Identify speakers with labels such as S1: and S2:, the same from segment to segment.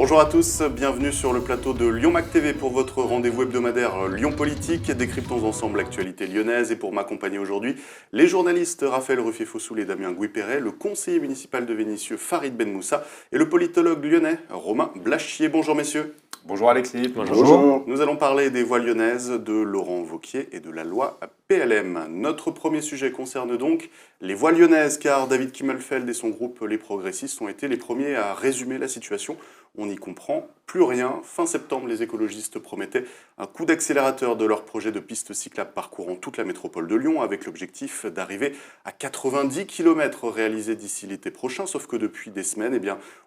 S1: Bonjour à tous, bienvenue sur le plateau de Lyon Mac TV pour votre rendez-vous hebdomadaire Lyon Politique. Décryptons ensemble l'actualité lyonnaise et pour m'accompagner aujourd'hui, les journalistes Raphaël Ruffier-Fossoul et Damien Gouy-Perret, le conseiller municipal de Vénissieux Farid Ben Moussa et le politologue lyonnais Romain Blachier. Bonjour messieurs.
S2: Bonjour Alexis.
S1: Bonjour. Nous allons parler des voies lyonnaises, de Laurent Wauquiez et de la loi PLM. Notre premier sujet concerne donc les voies lyonnaises, car David Kimmelfeld et son groupe Les Progressistes ont été les premiers à résumer la situation. On n'y comprend plus rien. Fin septembre, les écologistes promettaient un coup d'accélérateur de leur projet de piste cyclable parcourant toute la métropole de Lyon, avec l'objectif d'arriver à 90 km réalisés d'ici l'été prochain. Sauf que depuis des semaines,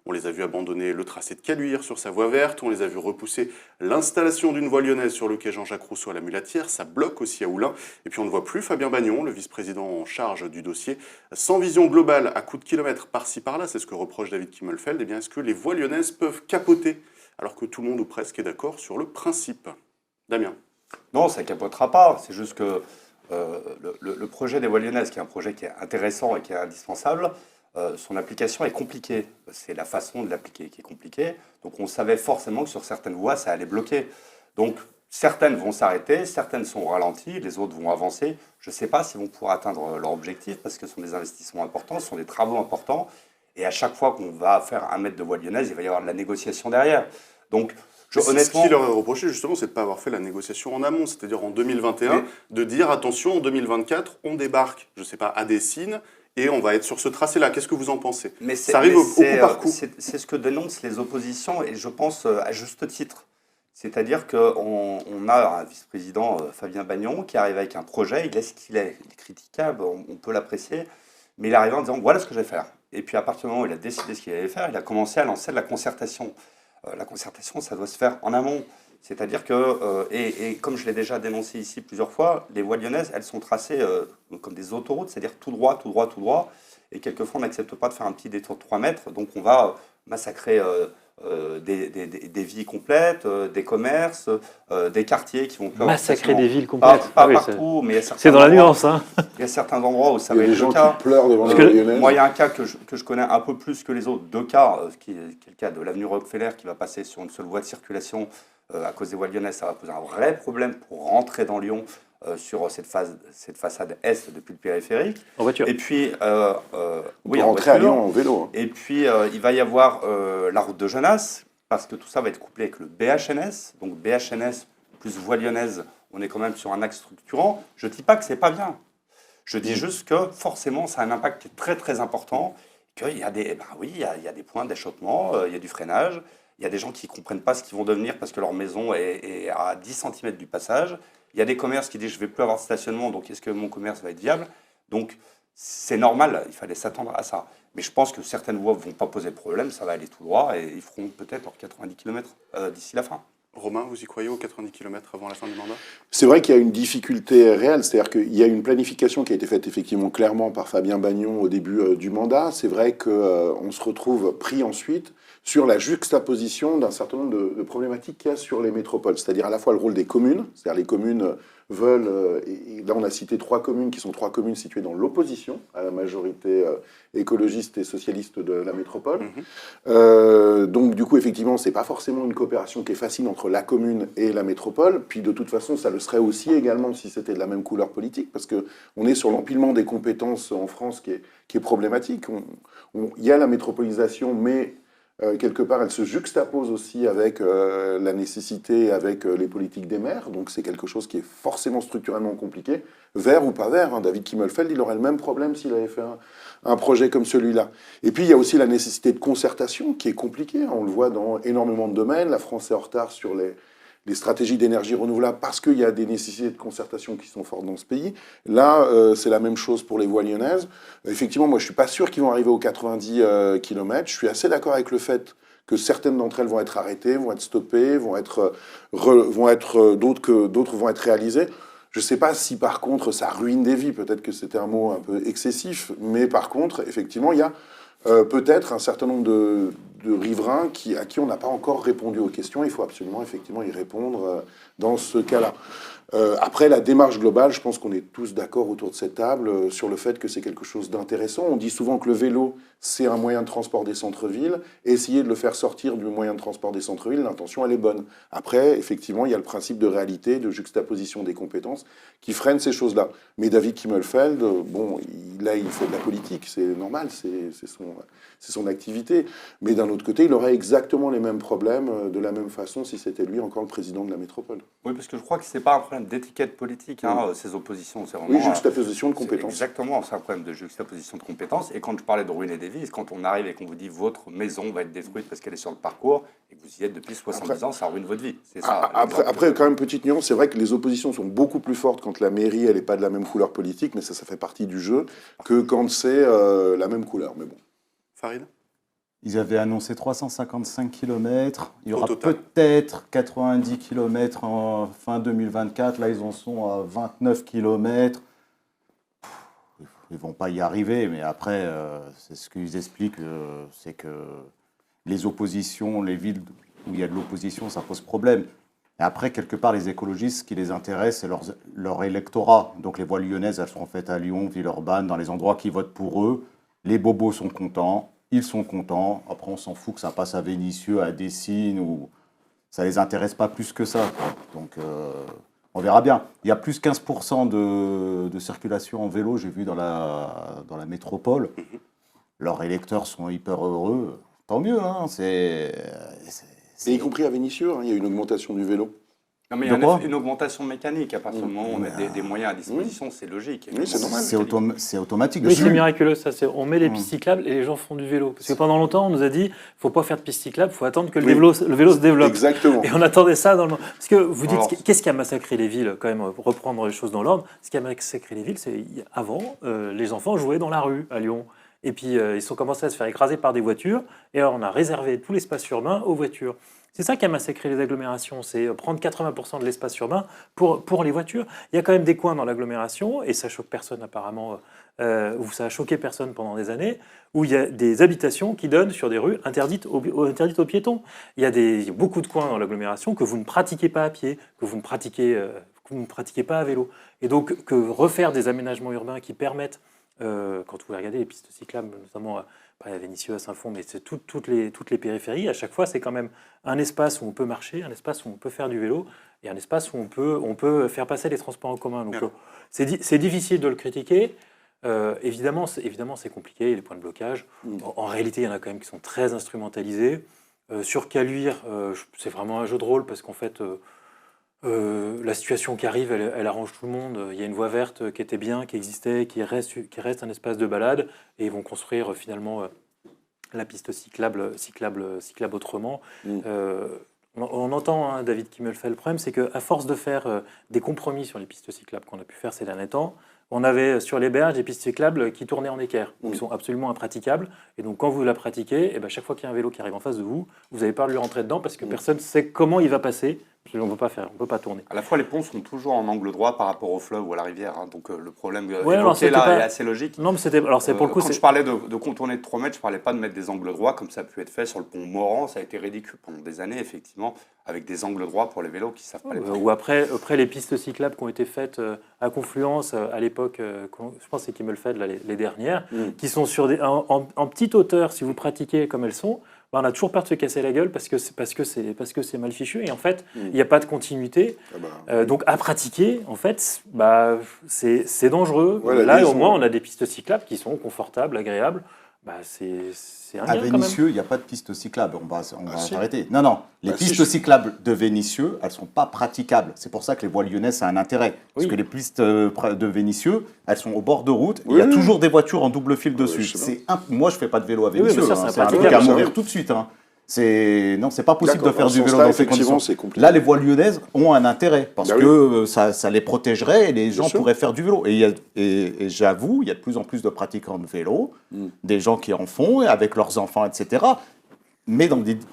S1: on les a vus abandonner le tracé de Caluire sur sa voie verte, on les a vus repousser l'installation d'une voie lyonnaise sur le quai Jean-Jacques Rousseau à la Mulatière, ça bloque aussi à Oulin. Et puis on ne voit plus Fabien Bagnon, le vice-président en charge du dossier, sans vision globale, à coups de kilomètres par-ci par-là, c'est ce que reproche David Kimmelfeld. Est-ce que les voies lyonnaises peuvent capoter alors que tout le monde ou presque est d'accord sur le principe? Damien.
S2: Non, ça ne capotera pas. C'est juste que le projet des voies lyonnaises, qui est un projet qui est intéressant et qui est indispensable, son application est compliquée. C'est la façon de l'appliquer qui est compliquée. Donc on savait forcément que sur certaines voies, ça allait bloquer. Donc certaines vont s'arrêter, certaines sont ralenties, les autres vont avancer. Je ne sais pas s'ils vont pouvoir atteindre leur objectif parce que ce sont des investissements importants, ce sont des travaux importants. Et à chaque fois qu'on va faire un mètre de voie lyonnaise, il va y avoir de la négociation derrière. Donc,
S1: honnêtement, ce qui leur est reproché, justement, c'est de ne pas avoir fait la négociation en amont, c'est-à-dire en 2021, de dire attention, en 2024, on débarque, je ne sais pas, à Dessines, et on va être sur ce tracé-là. Qu'est-ce que vous en pensez? Ça arrive au coup par coup.
S2: C'est ce que dénoncent les oppositions, et je pense à juste titre. C'est-à-dire qu'on a un vice-président, Fabien Bagnon, qui arrive avec un projet, il est ce qu'il est, il est critiquable, on peut l'apprécier, mais il arrive en disant voilà ce que je vais faire. Et puis à partir du moment où il a décidé ce qu'il allait faire, il a commencé à lancer de la concertation. La concertation, ça doit se faire en amont. C'est-à-dire que, et comme je l'ai déjà dénoncé ici plusieurs fois, les voies lyonnaises, elles sont tracées comme des autoroutes, c'est-à-dire tout droit, tout droit, tout droit. Et quelquefois, on n'accepte pas de faire un petit détour de 3 mètres. Donc on va massacrer des vies complètes, des commerces, des quartiers qui vont plus
S3: massacrer des villes complètes.
S2: Pas partout, mais
S3: c'est dans la nuance. Hein.
S2: Il y a certains endroits où ça va être
S4: le cas. Il y a des gens qui pleurent devant la voie lyonnaise.
S2: Moi, il y a un cas que je connais un peu plus que les autres, 2 cas, qui est le cas de l'avenue Rockefeller qui va passer sur une seule voie de circulation à cause des voies lyonnaises. Ça va poser un vrai problème pour rentrer dans Lyon sur cette façade est depuis le périphérique.
S3: En voiture.
S2: Et puis,
S4: oui, rentrer à Lyon en vélo.
S2: Et puis, il va y avoir la route de Genasse, parce que tout ça va être couplé avec le BHNS. Donc, BHNS plus voie lyonnaise, on est quand même sur un axe structurant. Je ne dis pas que c'est pas bien. Je dis juste que forcément, ça a un impact qui est très très important. Qu'il y a des, il y a des points d'achoppement, il y a du freinage. Il y a des gens qui ne comprennent pas ce qu'ils vont devenir parce que leur maison est à 10 cm du passage. Il y a des commerces qui disent je ne vais plus avoir de stationnement, donc est-ce que mon commerce va être viable? Donc c'est normal, il fallait s'attendre à ça. Mais je pense que certaines voies ne vont pas poser de problème, ça va aller tout droit et ils feront peut-être leurs 90 km d'ici la fin.
S1: Romain, vous y croyez aux 90 km avant la fin du mandat?
S4: C'est vrai qu'il y a une difficulté réelle, c'est-à-dire qu'il y a une planification qui a été faite effectivement clairement par Fabien Bagnon au début du mandat. C'est vrai qu'on se retrouve pris ensuite sur la juxtaposition d'un certain nombre de problématiques qu'il y a sur les métropoles, c'est-à-dire à la fois le rôle des communes, c'est-à-dire les communes veulent, et là on a cité 3 communes qui sont 3 communes situées dans l'opposition à la majorité écologiste et socialiste de la métropole. Donc du coup effectivement c'est pas forcément une coopération qui est facile entre la commune et la métropole, puis de toute façon ça le serait aussi également si c'était de la même couleur politique, parce qu'on est sur l'empilement des compétences en France qui est problématique. Il y a la métropolisation, mais quelque part, elle se juxtapose aussi avec la nécessité, avec les politiques des maires. Donc c'est quelque chose qui est forcément structurellement compliqué. Vert ou pas vert, hein. David Kimmelfeld, il aurait le même problème s'il avait fait un projet comme celui-là. Et puis il y a aussi la nécessité de concertation qui est compliquée. On le voit dans énormément de domaines. La France est en retard sur les stratégies d'énergie renouvelable parce qu'il y a des nécessités de concertation qui sont fortes dans ce pays. Là, c'est la même chose pour les voies lyonnaises. Effectivement, moi, je ne suis pas sûr qu'ils vont arriver aux 90 km. Je suis assez d'accord avec le fait que certaines d'entre elles vont être arrêtées, vont être stoppées, d'autres vont être réalisées. Je ne sais pas si, par contre, ça ruine des vies. Peut-être que c'était un mot un peu excessif. Mais par contre, effectivement, il y a peut-être un certain nombre de riverains à qui on n'a pas encore répondu aux questions. Il faut absolument effectivement y répondre dans ce cas-là. Après, la démarche globale, je pense qu'on est tous d'accord autour de cette table sur le fait que c'est quelque chose d'intéressant. On dit souvent que le vélo, c'est un moyen de transport des centres-villes. Essayer de le faire sortir du moyen de transport des centres-villes, l'intention, elle est bonne. Après, effectivement, il y a le principe de réalité, de juxtaposition des compétences qui freine ces choses-là. Mais David Kimmelfeld, bon, là, il fait de la politique, c'est normal, c'est son activité. Mais d'un autre côté, il aurait exactement les mêmes problèmes de la même façon si c'était lui encore le président de la métropole.
S2: Oui, parce que je crois que ce n'est pas un problème d'étiquette politique, ces oppositions. C'est vraiment,
S4: Oui, juxtaposition de compétences.
S2: Exactement, c'est un problème de juxtaposition de compétences. Et quand je parlais de ruiner des vies, quand on arrive et qu'on vous dit votre maison va être détruite parce qu'elle est sur le parcours et que vous y êtes depuis 70 ans, ça ruine votre vie. C'est ça.
S4: Après, quand même, petite nuance, c'est vrai que les oppositions sont beaucoup plus fortes quand la mairie, elle n'est pas de la même couleur politique, mais ça fait partie du jeu, que quand c'est la même couleur. Mais bon.
S1: Farid ?
S5: Ils avaient annoncé 355 km. Il y
S1: Au
S5: aura
S1: total.
S5: peut-être 90 km en fin 2024. Là, ils en sont à 29 km. Ils ne vont pas y arriver, mais après, c'est ce qu'ils expliquent, c'est que les oppositions, les villes où il y a de l'opposition, ça pose problème. Et après, quelque part, les écologistes, ce qui les intéresse, c'est leur électorat. Donc les voies lyonnaises, elles seront faites à Lyon, Villeurbanne, dans les endroits qui votent pour eux. Les bobos sont contents, ils sont contents. Après, on s'en fout que ça passe à Vénissieux, à Dessines, ou ça ne les intéresse pas plus que ça, quoi. Donc, on verra bien. Il y a plus 15% de circulation en vélo, j'ai vu dans la métropole. Leurs électeurs sont hyper heureux. Tant mieux, hein.
S4: Et y compris à Vénissieux, il y a une augmentation du vélo.
S2: Non, mais il y a une augmentation mécanique. À partir du moment où on met des moyens à disposition, c'est logique.
S4: Oui, c'est normal.
S5: C'est automatique.
S3: Oui, c'est miraculeux, ça. On met les pistes cyclables et les gens font du vélo. Parce que pendant longtemps, on nous a dit, il ne faut pas faire de pistes cyclables, il faut attendre que le vélo se développe.
S4: Exactement.
S3: Et on attendait ça dans le... Parce que vous dites,
S2: Alors,
S3: qu'est-ce qui a massacré les villes, quand même, reprendre les choses dans l'ordre. Ce qui a massacré les villes, c'est avant, les enfants jouaient dans la rue à Lyon. Et puis, ils ont commencé à se faire écraser par des voitures. Et alors, on a réservé tout l'espace urbain aux voitures. C'est ça qui a massacré les agglomérations, c'est prendre 80% de l'espace urbain pour les voitures. Il y a quand même des coins dans l'agglomération, et ça choque personne apparemment, ou ça a choqué personne pendant des années, où il y a des habitations qui donnent sur des rues interdites aux piétons. Il y a beaucoup de coins dans l'agglomération que vous ne pratiquez pas à pied, que vous ne pratiquez pas à vélo. Et donc, que refaire des aménagements urbains qui permettent, quand vous regardez les pistes cyclables, notamment à Vénissieux, à Saint-Fond, mais c'est toutes les périphéries. À chaque fois, c'est quand même un espace où on peut marcher, un espace où on peut faire du vélo, et un espace où on peut faire passer les transports en commun. Donc, c'est difficile de le critiquer. Évidemment, c'est compliqué, les points de blocage. En réalité, il y en a quand même qui sont très instrumentalisés. Sur Caluire, c'est vraiment un jeu de rôle, parce qu'en fait... la situation qui arrive, elle arrange tout le monde. Il y a une voie verte qui était bien, qui existait, qui reste un espace de balade, et ils vont construire finalement la piste cyclable autrement. On entend David Kimmelfeld. Le problème, c'est qu'à force de faire des compromis sur les pistes cyclables qu'on a pu faire ces derniers temps, on avait sur les berges des pistes cyclables qui tournaient en équerre, qui sont absolument impraticables. Et donc, quand vous la pratiquez, chaque fois qu'il y a un vélo qui arrive en face de vous, vous avez peur de lui rentrer dedans parce que personne ne sait comment il va passer. On ne peut pas tourner.
S2: À la fois, les ponts sont toujours en angle droit par rapport au fleuve ou à la rivière. Donc, le problème
S3: Ouais,
S2: évoqué là est assez logique.
S3: Non, mais c'est pour le coup.
S2: Quand je parlais de contourner de 3 mètres, je ne parlais pas de mettre des angles droits comme ça a pu être fait sur le pont Morand. Ça a été ridicule pendant des années, effectivement, avec des angles droits pour les vélos qui ne savent pas les faire.
S3: Ou après les pistes cyclables qui ont été faites à Confluence à l'époque, je pense que c'est Kimmelfeld les dernières, qui sont sur en petite hauteur, si vous pratiquez comme elles sont. On a toujours peur de se casser la gueule parce que c'est mal fichu, et en fait il n'y a pas de continuité. Donc à pratiquer, en fait, c'est dangereux.
S4: Ouais,
S3: là au moins on a des pistes cyclables qui sont confortables, agréables. C'est un
S5: À
S3: gain, quand même.
S5: Vénissieux, il n'y a pas de piste cyclable. On va s'arrêter. Non. Les pistes cyclables de Vénissieux, elles ne sont pas praticables. C'est pour ça que les voies lyonnaises, ça a un intérêt. Parce que les pistes de Vénissieux, elles sont au bord de route. Il y a toujours des voitures en double fil dessus. Moi, je ne fais pas de vélo à Vénissieux. C'est un truc à mourir tout de suite. Non, c'est pas possible de faire du vélo dans ces conditions. Là, les voies lyonnaises ont un intérêt parce que ça les protégerait et les gens pourraient faire du vélo. Et j'avoue, il y a de plus en plus de pratiquants de vélo, des gens qui en font avec leurs enfants, etc. Mais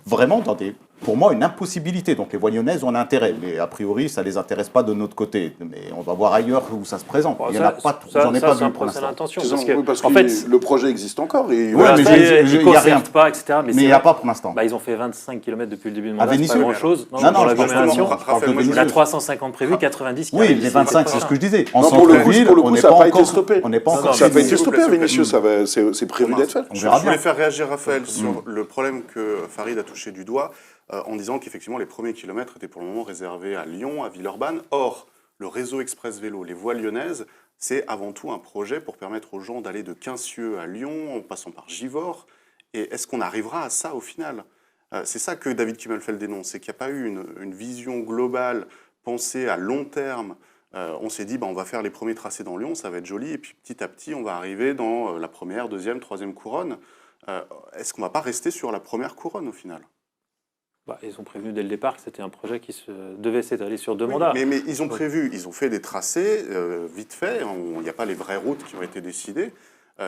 S5: vraiment dans des pour moi une impossibilité. Donc les voies lyonnaises ont un intérêt, mais a priori ça les intéresse pas de notre côté. Mais on va voir ailleurs où ça se présente.
S3: Bon,
S5: Il y en a pas, j'en ai
S3: ça,
S5: pas
S3: c'est un
S5: vu pour
S3: procès
S5: l'instant.
S3: d'intention.
S4: Oui, parce
S3: En
S4: que
S3: fait,
S4: le projet existe encore. Et
S5: Ouais, mais
S3: ça,
S5: il
S3: ils
S5: y a
S3: conservent
S5: rien.
S3: pas, etc.
S5: Mais il n'y a pas pour l'instant.
S3: Ils ont fait 25 km depuis le début de
S5: À
S3: mandat, c'est pas
S5: Vénissieux.
S3: grand-chose.
S5: Non,
S3: dans
S5: non, je parle
S3: l'agglomération,
S5: pas de- je parle de
S1: Raphaël, moi, je
S3: on a
S5: Vénissieux.
S3: 350 prévus, 90 qui
S5: Oui,
S3: arrivent
S5: les
S3: ici,
S5: 25,
S3: c'est
S5: c'est ce que je disais. En
S4: Non, pour le coup,
S5: centre-ville, on n'est
S4: ça n'a
S5: pas
S4: pas été
S5: encore.
S4: stoppé.
S5: On n'est pas
S3: Non,
S5: encore.
S3: non,
S4: Ça n'a pas
S3: mais
S4: été
S1: s'il vous
S4: stoppé
S1: plaît,
S4: à
S1: s'il vous plaît.
S4: Vénissieux, c'est prévu d'être fait.
S5: On verra
S1: Je voulais
S5: bien.
S1: faire réagir Raphaël sur le problème que Farid a touché du doigt en disant qu'effectivement les premiers kilomètres étaient pour le moment réservés à Lyon, à Villeurbanne. Or, le réseau express vélo, les voies lyonnaises, c'est avant tout un projet pour permettre aux gens d'aller de Quincieux à Lyon en passant par Givors. Et est-ce qu'on arrivera à ça au final? C'est ça que David Kimmelfeld dénonce, c'est qu'il n'y a pas eu une vision globale pensée à long terme. On s'est dit, on va faire les premiers tracés dans Lyon, ça va être joli, et puis petit à petit, on va arriver dans la première, deuxième, troisième couronne. Est-ce qu'on ne va pas rester sur la première couronne au final?
S3: Ils ont prévenu dès le départ que c'était un projet qui devait s'étaler sur 2
S1: Oui,
S3: mandats.
S1: mais ils ont prévu, ils ont fait des tracés vite fait, il n'y a pas les vraies routes qui ont été décidées.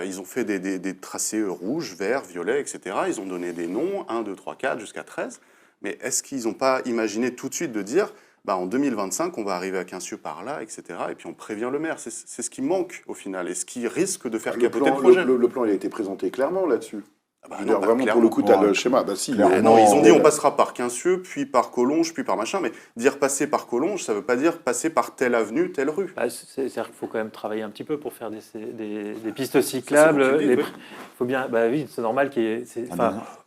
S1: Ils ont fait des tracés rouges, verts, violets, etc. Ils ont donné des noms, 1, 2, 3, 4, jusqu'à 13. Mais est-ce qu'ils n'ont pas imaginé tout de suite de dire, en 2025, on va arriver à Quincieux par là, etc. Et puis on prévient le maire. C'est ce qui manque au final et ce qui risque de faire capoter le projet.
S4: Le plan, il a été présenté clairement là-dessus. Je veux
S1: non,
S4: dire, vraiment, pour
S1: clairement.
S4: le coup, tu as
S5: Ouais.
S4: le schéma. Bah si,
S5: Clairement.
S1: Non, ils ont dit
S4: on
S1: on passera par Quincieux, puis par Collonges, puis par machin. Mais dire passer par Collonges, ça ne veut pas dire passer par telle avenue, telle rue.
S3: C'est-à-dire qu'il faut quand même travailler un petit peu pour faire des pistes cyclables.
S1: Ça, c'est vous qui le dites,
S3: Faut bien, oui, c'est normal qu'il y ait.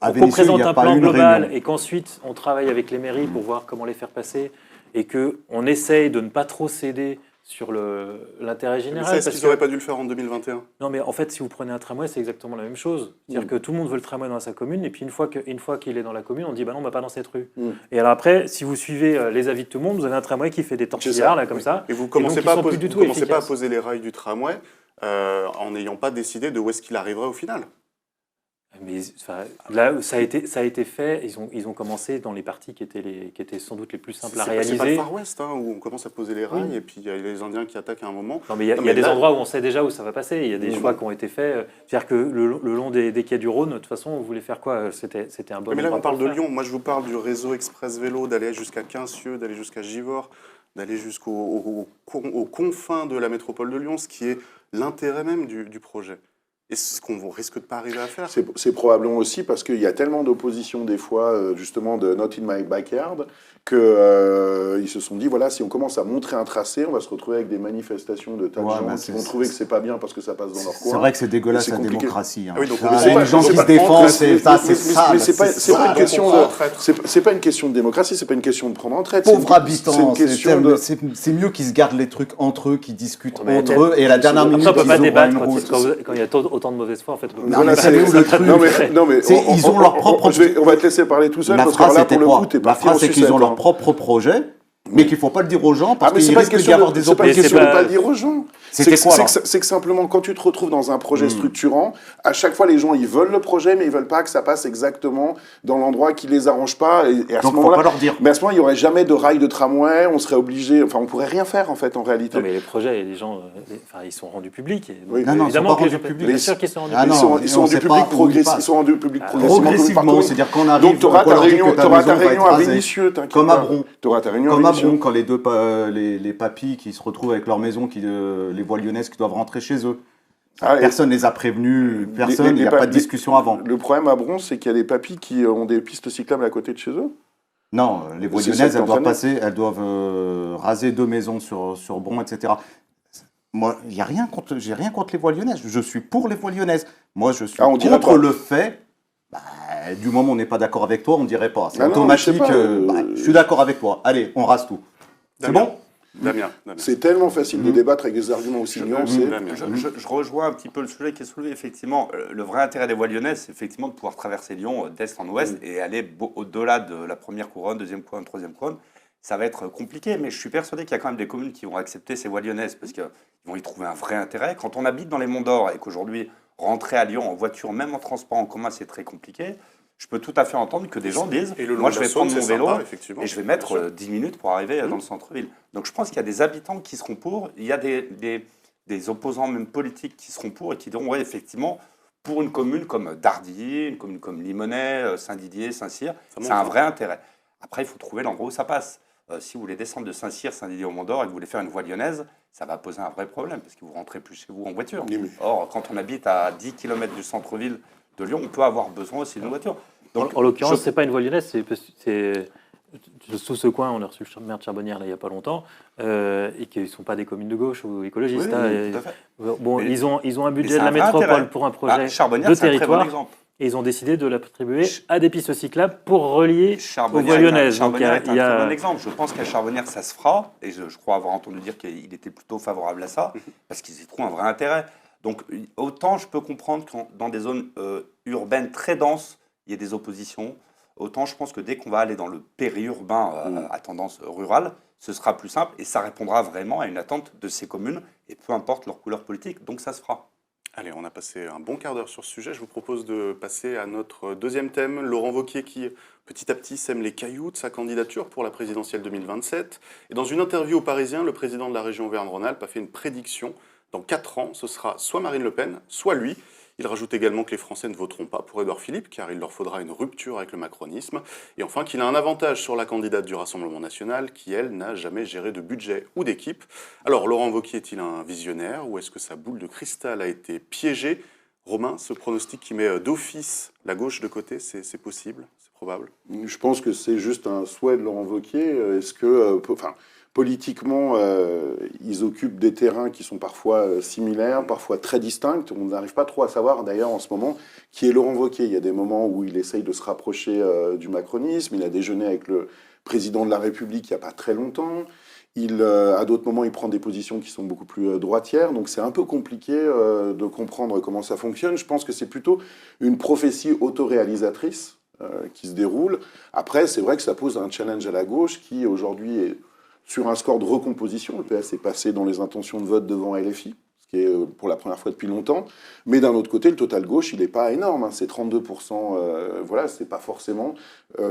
S5: À
S3: Qu'on
S5: Vénissieux,
S3: présente
S5: il y a
S3: un
S5: pas
S3: plan
S5: une
S3: global
S5: réunion.
S3: et qu'ensuite on travaille avec les mairies pour voir comment les faire passer et qu'on essaye de ne pas trop céder sur l'intérêt
S1: Mais
S3: général.
S1: ça, est-ce
S3: parce
S1: qu'ils
S3: que-
S1: n'auraient pas dû le faire en 2021?
S3: Non, mais en fait, si vous prenez un tramway, c'est exactement la même chose. C'est-à-dire que tout le monde veut le tramway dans sa commune, et puis une fois qu'il est dans la commune, on dit non, pas dans cette rue. Et alors après, si vous suivez les avis de tout le monde, vous avez un tramway qui fait des tortillards, là, comme ça.
S1: Et vous
S3: donc,
S1: commencez
S3: ils
S1: pas,
S3: sont
S1: à,
S3: plus
S1: poser,
S3: du
S1: vous
S3: tout
S1: commencez pas à
S3: efficaces.
S1: poser les rails du tramway en n'ayant pas décidé de où est-ce qu'il arriverait au final.
S3: Mais là, ça a été fait. Ils ont commencé dans les parties qui étaient sans doute les plus simples à
S1: C'est pas le
S3: réaliser.
S1: Far West où on commence à poser les rails et puis il y a les Indiens qui attaquent à un moment.
S3: Non, mais il y a
S1: mais
S3: des
S1: là-
S3: endroits où on sait déjà où ça va passer. Il y a des
S1: Oui.
S3: choix qui ont été faits. C'est-à-dire que le long des quais du Rhône, de toute façon, on voulait faire quoi? C'était un bon
S1: Mais là,
S3: endroit
S1: on parle
S3: pour
S1: de
S3: le faire.
S1: Lyon. Moi, je vous parle du réseau express vélo, d'aller jusqu'à Quincieux, d'aller jusqu'à Givors, d'aller aux confins de la métropole de Lyon, ce qui est l'intérêt même du projet. Et ce qu'on risque de pas arriver à faire.
S4: C'est probablement aussi parce qu'il y a tellement d'opposition des fois, justement, de Not in my backyard, qu'ils se sont dit, voilà, si on commence à montrer un tracé, on va se retrouver avec des manifestations de tas de
S5: Ouais,
S4: gens
S5: bah,
S4: qui vont trouver que c'est pas bien parce que ça passe dans leur coin.
S5: C'est vrai que c'est dégueulasse
S4: C'est
S5: la
S4: compliqué.
S5: démocratie. Hein.
S1: Ah oui, donc,
S5: Ça,
S1: mais c'est
S5: les
S1: pas-
S5: gens
S1: c'est
S5: qui
S1: pas-
S5: se défendent,
S1: mais-
S5: c'est ça, c'est ça.
S4: Mais c'est pas
S5: ça.
S4: une question
S1: prendre en
S4: de,
S1: traître.
S4: c'est pas une question de démocratie, c'est pas une question de prendre en traite. c'est
S5: Pauvres
S4: une
S5: habitants,
S4: question de.
S5: c'est mieux qu'ils se gardent les trucs entre eux, qu'ils discutent
S3: Mais
S5: entre eux, et à la dernière minute,
S3: Après, on ne peut pas
S5: ils ouvrent
S3: débattre
S5: une
S3: quand
S5: route.
S3: il y a autant de mauvaise foi. En fait, on peut
S5: Non,
S3: pas
S5: mais
S3: débattre.
S5: c'est où le truc
S4: Non mais
S5: C'est- ils ont leur propre-
S4: on va te laisser parler tout seul
S5: La
S4: parce que alors
S5: phrase,
S4: là pour
S5: c'était
S4: le
S5: quoi?
S4: coup t'es
S5: La
S4: parti en
S5: phrase, c'est qu'ils ont
S4: sucette,
S5: leur
S4: hein.
S5: propre projet, mais qu'il ne faut pas le dire aux gens parce
S4: Ah mais c'est
S5: qu'il
S4: pas une
S5: risque d'y
S4: question
S5: avoir
S4: de,
S5: des
S4: c'est pas une
S3: oppositions.
S4: question de
S3: C'est pas-
S4: pas le dire aux gens.
S5: C'était quoi, alors
S4: C'est que simplement quand tu te retrouves dans un projet structurant, à chaque fois les gens ils veulent le projet mais ils veulent pas que ça passe exactement dans l'endroit qui les arrange pas et à ce
S5: Donc, faut
S4: moment-là.
S5: pas leur dire.
S4: Mais à ce moment il y aurait jamais de rail de tramway, on serait obligé, enfin on pourrait rien faire en fait en réalité.
S3: Non, mais les projets, les gens, ils sont rendus publics. Et donc,
S4: Oui.
S5: Non, non, ils sont
S3: évidemment
S5: pas
S3: que les
S5: rendus
S3: gens-
S5: publics.
S3: Bien sûr qu'ils sont rendus
S5: Ah
S3: publics.
S5: non,
S4: Ils sont
S5: on
S4: du
S5: sait
S4: public
S5: pas où ils
S4: progressif,
S5: passent.
S4: ils sont rendus public progressivement
S5: Progressivement, c'est-à-dire qu'on arrive.
S4: Donc tu auras
S5: on
S4: ta
S5: leur dit que
S4: réunion,
S5: ta
S4: t'auras
S5: maison
S4: ta
S5: va
S4: réunion
S5: être
S4: à
S5: rasée.
S4: Vénissieux, t'inquiète
S5: Comme
S4: pas.
S5: à Bron.
S4: T'auras ta réunion à
S5: Comme à
S4: Vénissieux.
S5: Bron, quand les papis qui se retrouvent avec leur maison, les voies lyonnaises qui doivent rentrer chez eux.
S4: Ah, et-
S5: Personne ne les a prévenus, personne, il n'y a
S4: pa-
S5: pas de discussion avant.
S4: Le problème à Bron, c'est qu'il y a des papis qui ont des pistes cyclables à côté de chez eux.
S5: Non, les voies
S4: C'est
S5: lyonnaises,
S4: ça
S5: elles
S4: que
S5: doivent
S4: t'entraînes.
S5: passer, elles doivent raser 2 maisons sur Bron, etc. Moi, j'ai rien contre les voies lyonnaises. Je suis pour les voies lyonnaises. Moi, je suis
S4: Ah, on dirait
S5: contre
S4: pas.
S5: le fait. Du moment où on n'est pas d'accord avec toi, on ne dirait pas. C'est
S4: Ah non, mais je sais
S5: automatique.
S4: pas,
S5: Je suis d'accord avec toi. Allez, on rase tout. C'est
S1: Damien.
S5: bon
S1: Damien.
S4: C'est tellement facile de débattre avec des arguments aussi nuancés.
S1: Damien.
S2: Je rejoins un petit peu le sujet qui est soulevé. Effectivement, le vrai intérêt des voies lyonnaises, c'est effectivement de pouvoir traverser Lyon d'est en ouest et aller au-delà de la première couronne, deuxième couronne, troisième couronne. Ça va être compliqué, mais je suis persuadé qu'il y a quand même des communes qui vont accepter ces voies lyonnaises parce qu'ils vont y trouver un vrai intérêt. Quand on habite dans les Monts d'Or et qu'aujourd'hui, rentrer à Lyon en voiture, même en transport en commun, c'est très compliqué, je peux tout à fait entendre que des gens disent
S1: Et le long
S2: moi,
S1: de
S2: je
S1: la
S2: vais
S1: Saône,
S2: prendre mon
S1: c'est
S2: vélo
S1: sympa, effectivement.
S2: et je vais
S1: Bien
S2: mettre
S1: sûr.
S2: 10 minutes pour arriver dans le centre-ville. Donc je pense qu'il y a des habitants qui seront pour, il y a des opposants même politiques qui seront pour et qui diront, oui, effectivement, pour une commune comme Dardilly, une commune comme Limonest, Saint-Didier, Saint-Cyr,
S1: Ça
S2: c'est
S1: monte,
S2: un
S1: hein.
S2: vrai intérêt. Après, il faut trouver l'endroit où ça passe. Si vous voulez descendre de Saint-Cyr, Saint-Didier-au-Mont-d'Or et que vous voulez faire une voie lyonnaise, ça va poser un vrai problème parce que vous rentrez plus chez vous en voiture.
S4: Oui, mais-
S2: Or, quand on habite à 10 km du centre-ville de Lyon, on peut avoir besoin aussi d'une voiture.
S3: En l'occurrence,
S2: je-
S3: c'est pas une voie lyonnaise, c'est sous ce coin, on a reçu le maire de Charbonnières là, il n'y a pas longtemps, et qu'ils ne sont pas des communes de gauche ou écologistes.
S2: Oui,
S3: hein,
S2: oui,
S3: et-
S2: tout à fait.
S3: bon,
S2: Mais-
S3: ils ont un
S2: mais
S3: budget
S2: c'est
S3: de la
S2: un vrai
S3: métropole
S2: intérêt.
S3: pour un projet
S2: Charbonnières,
S3: de
S2: c'est un très bon
S3: territoire,
S2: exemple.
S3: et ils ont décidé de l'attribuer à des pistes cyclables pour relier aux voies
S2: Charbonnières
S3: lyonnaises. Donc,
S2: est un
S3: il y a-
S2: très bon exemple. Je pense qu'à Charbonnières, ça se fera, et je crois avoir entendu dire qu'il était plutôt favorable à ça, parce qu'ils y trouvent un vrai intérêt. Donc, autant je peux comprendre que dans des zones urbaines très denses, il y a des oppositions, autant je pense que dès qu'on va aller dans le périurbain à tendance rurale, ce sera plus simple, et ça répondra vraiment à une attente de ces communes, et peu importe leur couleur politique, donc ça se fera.
S1: Allez, on a passé un bon quart d'heure sur ce sujet. Je vous propose de passer à notre deuxième thème. Laurent Wauquiez qui, petit à petit, sème les cailloux de sa candidature pour la présidentielle 2027. Et dans une interview aux Parisiens, le président de la région Auvergne-Rhône-Alpes a fait une prédiction. Dans 4 ans, ce sera soit Marine Le Pen, soit lui. Il rajoute également que les Français ne voteront pas pour Édouard Philippe, car il leur faudra une rupture avec le macronisme. Et enfin qu'il a un avantage sur la candidate du Rassemblement national, qui, elle, n'a jamais géré de budget ou d'équipe. Alors, Laurent Wauquiez est-il un visionnaire, ou est-ce que sa boule de cristal a été piégée? Romain, ce pronostic qui met d'office la gauche de côté, c'est possible? C'est probable?
S4: Je pense que c'est juste un souhait de Laurent Wauquiez. Est-ce que, politiquement, ils occupent des terrains qui sont parfois similaires, parfois très distincts. On n'arrive pas trop à savoir, d'ailleurs, en ce moment, qui est Laurent Wauquiez. Il y a des moments où il essaye de se rapprocher du macronisme. Il a déjeuné avec le président de la République il n'y a pas très longtemps. À d'autres moments, il prend des positions qui sont beaucoup plus droitières. Donc, c'est un peu compliqué de comprendre comment ça fonctionne. Je pense que c'est plutôt une prophétie autoréalisatrice qui se déroule. Après, c'est vrai que ça pose un challenge à la gauche qui, aujourd'hui, est sur un score de recomposition. Le PS est passé dans les intentions de vote devant LFI, ce qui est pour la première fois depuis longtemps. Mais d'un autre côté, le total gauche, il n'est pas énorme. Hein. C'est 32%. Voilà, c'est pas forcément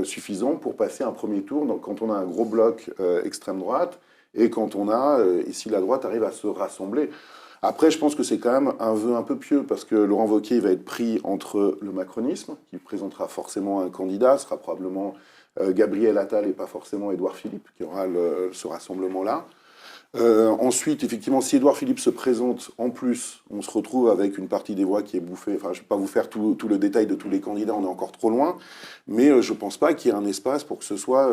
S4: suffisant pour passer un premier tour quand on a un gros bloc extrême droite et quand on a, et si la droite arrive à se rassembler. Après, je pense que c'est quand même un vœu un peu pieux, parce que Laurent Wauquiez va être pris entre le macronisme, qui présentera forcément un candidat, sera probablement Gabriel Attal et pas forcément Édouard Philippe, qui aura ce rassemblement-là. Ensuite, effectivement, si Édouard Philippe se présente en plus, on se retrouve avec une partie des voix qui est bouffée. Enfin, je ne vais pas vous faire tout le détail de tous les candidats, on est encore trop loin. Mais je ne pense pas qu'il y ait un espace pour que ce soit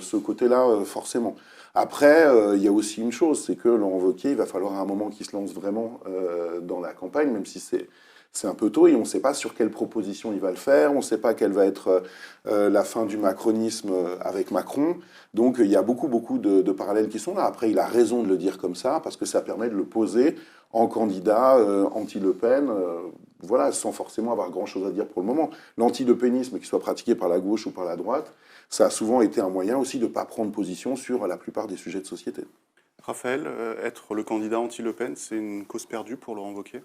S4: ce côté-là, forcément. Après, il y a aussi une chose, c'est que Laurent Wauquiez, il va falloir à un moment qu'il se lance vraiment dans la campagne, même si c'est un peu tôt et on ne sait pas sur quelle proposition il va le faire, on ne sait pas quelle va être la fin du macronisme avec Macron. Donc il y a beaucoup de parallèles qui sont là. Après, il a raison de le dire comme ça, parce que ça permet de le poser en candidat anti-Le Pen, voilà, sans forcément avoir grand-chose à dire pour le moment. L'anti-lepénisme, qu'il soit pratiqué par la gauche ou par la droite, ça a souvent été un moyen aussi de ne pas prendre position sur la plupart des sujets de société.
S1: Raphaël, être le candidat anti-Le Pen, c'est une cause perdue pour Laurent Wauquiez?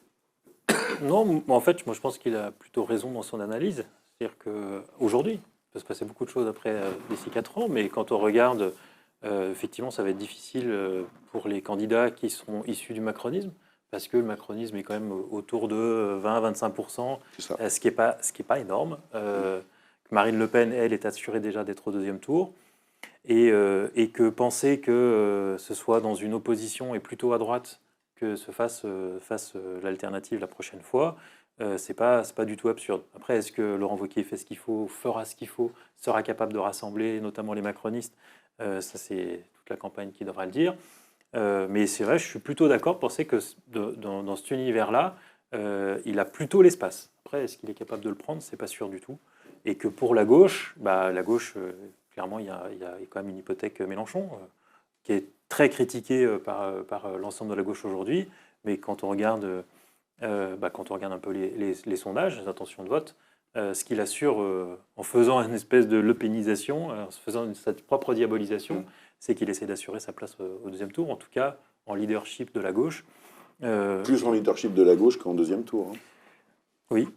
S3: Non, en fait, moi je pense qu'il a plutôt raison dans son analyse. C'est-à-dire qu'aujourd'hui, il peut se passer beaucoup de choses après d'ici 4 ans, mais quand on regarde, effectivement, ça va être difficile pour les candidats qui seront issus du macronisme, parce que le macronisme est quand même autour de 20-25%,
S4: C'est ça.
S3: ce qui est pas énorme. Marine Le Pen, elle, est assurée déjà d'être au deuxième tour. Et que penser que ce soit dans une opposition et plutôt à droite que se fasse l'alternative la prochaine fois, c'est pas du tout absurde. Après, est-ce que Laurent Wauquiez fait ce qu'il faut, fera ce qu'il faut, sera capable de rassembler notamment les macronistes? Ça, c'est toute la campagne qui devra le dire. Mais c'est vrai, je suis plutôt d'accord pour penser que dans cet univers-là, il a plutôt l'espace. Après, est-ce qu'il est capable de le prendre? C'est pas sûr du tout. Et que pour la gauche, clairement, il y a quand même une hypothèque Mélenchon qui est très critiquée par l'ensemble de la gauche aujourd'hui. Mais quand on regarde un peu les sondages, les intentions de vote, ce qu'il assure en faisant une espèce de lepénisation, en faisant sa propre diabolisation, c'est qu'il essaie d'assurer sa place au deuxième tour, en tout cas en leadership de la gauche.
S4: Plus en leadership de la gauche qu'en deuxième tour. Hein.
S3: Oui,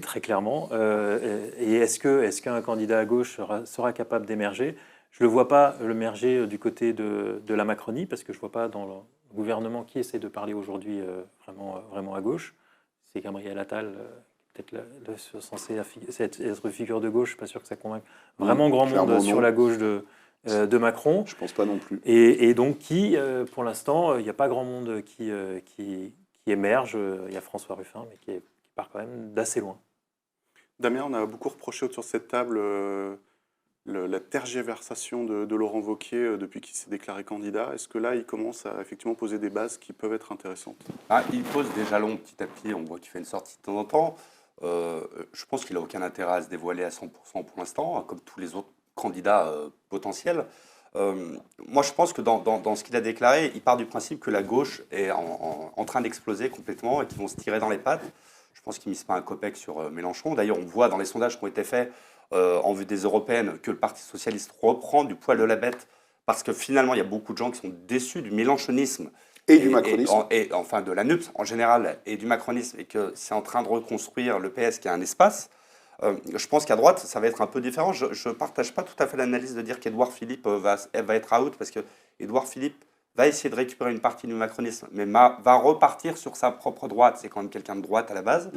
S3: très clairement. Et est-ce qu'un candidat à gauche sera capable d'émerger? Je ne le vois pas l'émerger du côté de la Macronie, parce que je ne vois pas dans le gouvernement qui essaie de parler aujourd'hui vraiment à gauche. C'est Gabriel Attal, peut-être censé être figure de gauche. Je ne suis pas sûr que ça convainque vraiment grand monde
S4: clairement
S3: sur
S4: non.
S3: la gauche de Macron.
S4: Je pense pas non plus.
S3: Et donc, pour l'instant, il n'y a pas grand monde qui émerge. Il y a François Ruffin, mais qui part quand même d'assez loin.
S1: Damien, on a beaucoup reproché autour de cette table la tergiversation de Laurent Wauquiez depuis qu'il s'est déclaré candidat. Est-ce que là, il commence à effectivement poser des bases qui peuvent être intéressantes?
S2: Il pose des jalons petit à petit, on voit qu'il fait une sortie de temps en temps. Je pense qu'il n'a aucun intérêt à se dévoiler à 100% pour l'instant, comme tous les autres candidats potentiels. Moi, je pense que dans ce qu'il a déclaré, il part du principe que la gauche est en train d'exploser complètement et qu'ils vont se tirer dans les pattes. Je pense qu'il ne mise pas un copec sur Mélenchon. D'ailleurs, on voit dans les sondages qui ont été faits en vue des européennes que le Parti socialiste reprend du poil de la bête parce que finalement, il y a beaucoup de gens qui sont déçus du mélenchonisme
S4: Et du macronisme.
S2: enfin de la NUPS en général et du macronisme et que c'est en train de reconstruire le PS qui a un espace. Je pense qu'à droite, ça va être un peu différent. Je ne partage pas tout à fait l'analyse de dire qu'Édouard Philippe va être out parce que Édouard Philippe va essayer de récupérer une partie du macronisme, mais va repartir sur sa propre droite. C'est quand même quelqu'un de droite à la base.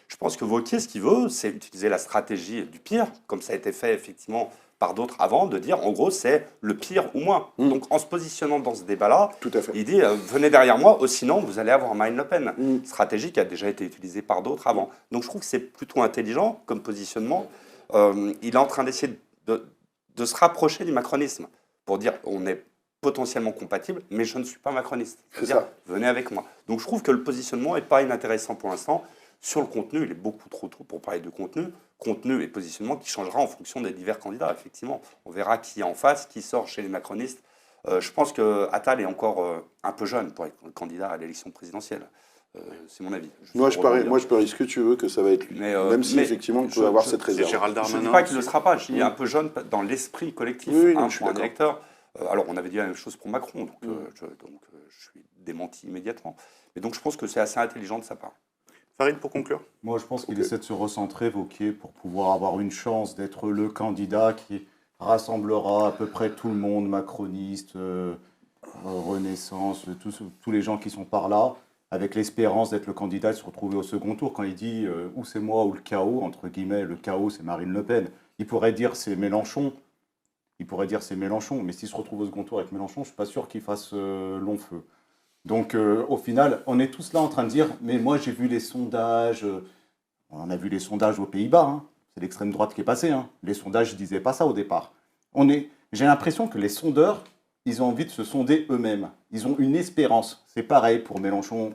S2: Je pense que Wauquiez, ce qu'il veut, c'est utiliser la stratégie du pire, comme ça a été fait effectivement par d'autres avant, de dire en gros c'est le pire ou moins. Donc en se positionnant dans ce débat-là,
S4: Tout à fait.
S2: il dit venez derrière moi, sinon vous allez avoir Marine Le Pen. Stratégie qui a déjà été utilisée par d'autres avant. Donc je trouve que c'est plutôt intelligent comme positionnement. Il est en train d'essayer de se rapprocher du macronisme pour dire on est potentiellement compatible, mais je ne suis pas macroniste.
S4: C'est
S2: C'est-à-dire,
S4: ça.
S2: venez avec moi. Donc je trouve que le positionnement n'est pas inintéressant pour l'instant. Sur le contenu, il est beaucoup trop tôt pour parler de contenu et positionnement qui changera en fonction des divers candidats, effectivement. On verra qui est en face, qui sort chez les macronistes. Je pense qu'Attal est encore un peu jeune pour être candidat à l'élection présidentielle. C'est mon avis.
S4: Moi, je parie ce que tu veux que ça va être lui. Même si, effectivement, il peut avoir cette
S1: C'est
S4: réserve.
S1: Gérald
S2: Je ne
S1: Darmanin.
S2: dis pas qu'il ne le sera pas, je dis un peu jeune dans l'esprit collectif,
S4: Oui, non, je suis
S2: pour un
S4: d'accord.
S2: électeur. Alors, on avait dit la même chose pour Macron, donc je suis démenti immédiatement. Mais donc, je pense que c'est assez intelligent de sa part.
S1: Farid, pour conclure.
S5: Moi, je pense qu'il
S4: Ok.
S5: essaie de se recentrer, Wauquiez, pour pouvoir avoir une chance d'être le candidat qui rassemblera à peu près tout le monde, macroniste, Renaissance, tous les gens qui sont par là, avec l'espérance d'être le candidat et de se retrouver au second tour. Quand il dit ou c'est moi ou le chaos, entre guillemets, le chaos c'est Marine Le Pen. Il pourrait dire c'est Mélenchon. Mais s'il se retrouve au second tour avec Mélenchon, je ne suis pas sûr qu'il fasse long feu. Donc, au final, on est tous là en train de dire, mais moi, j'ai vu les sondages. On a vu les sondages aux Pays-Bas. Hein. C'est l'extrême droite qui est passée. Hein. Les sondages ne disaient pas ça au départ. J'ai l'impression que les sondeurs, ils ont envie de se sonder eux-mêmes. Ils ont une espérance. C'est pareil pour Mélenchon.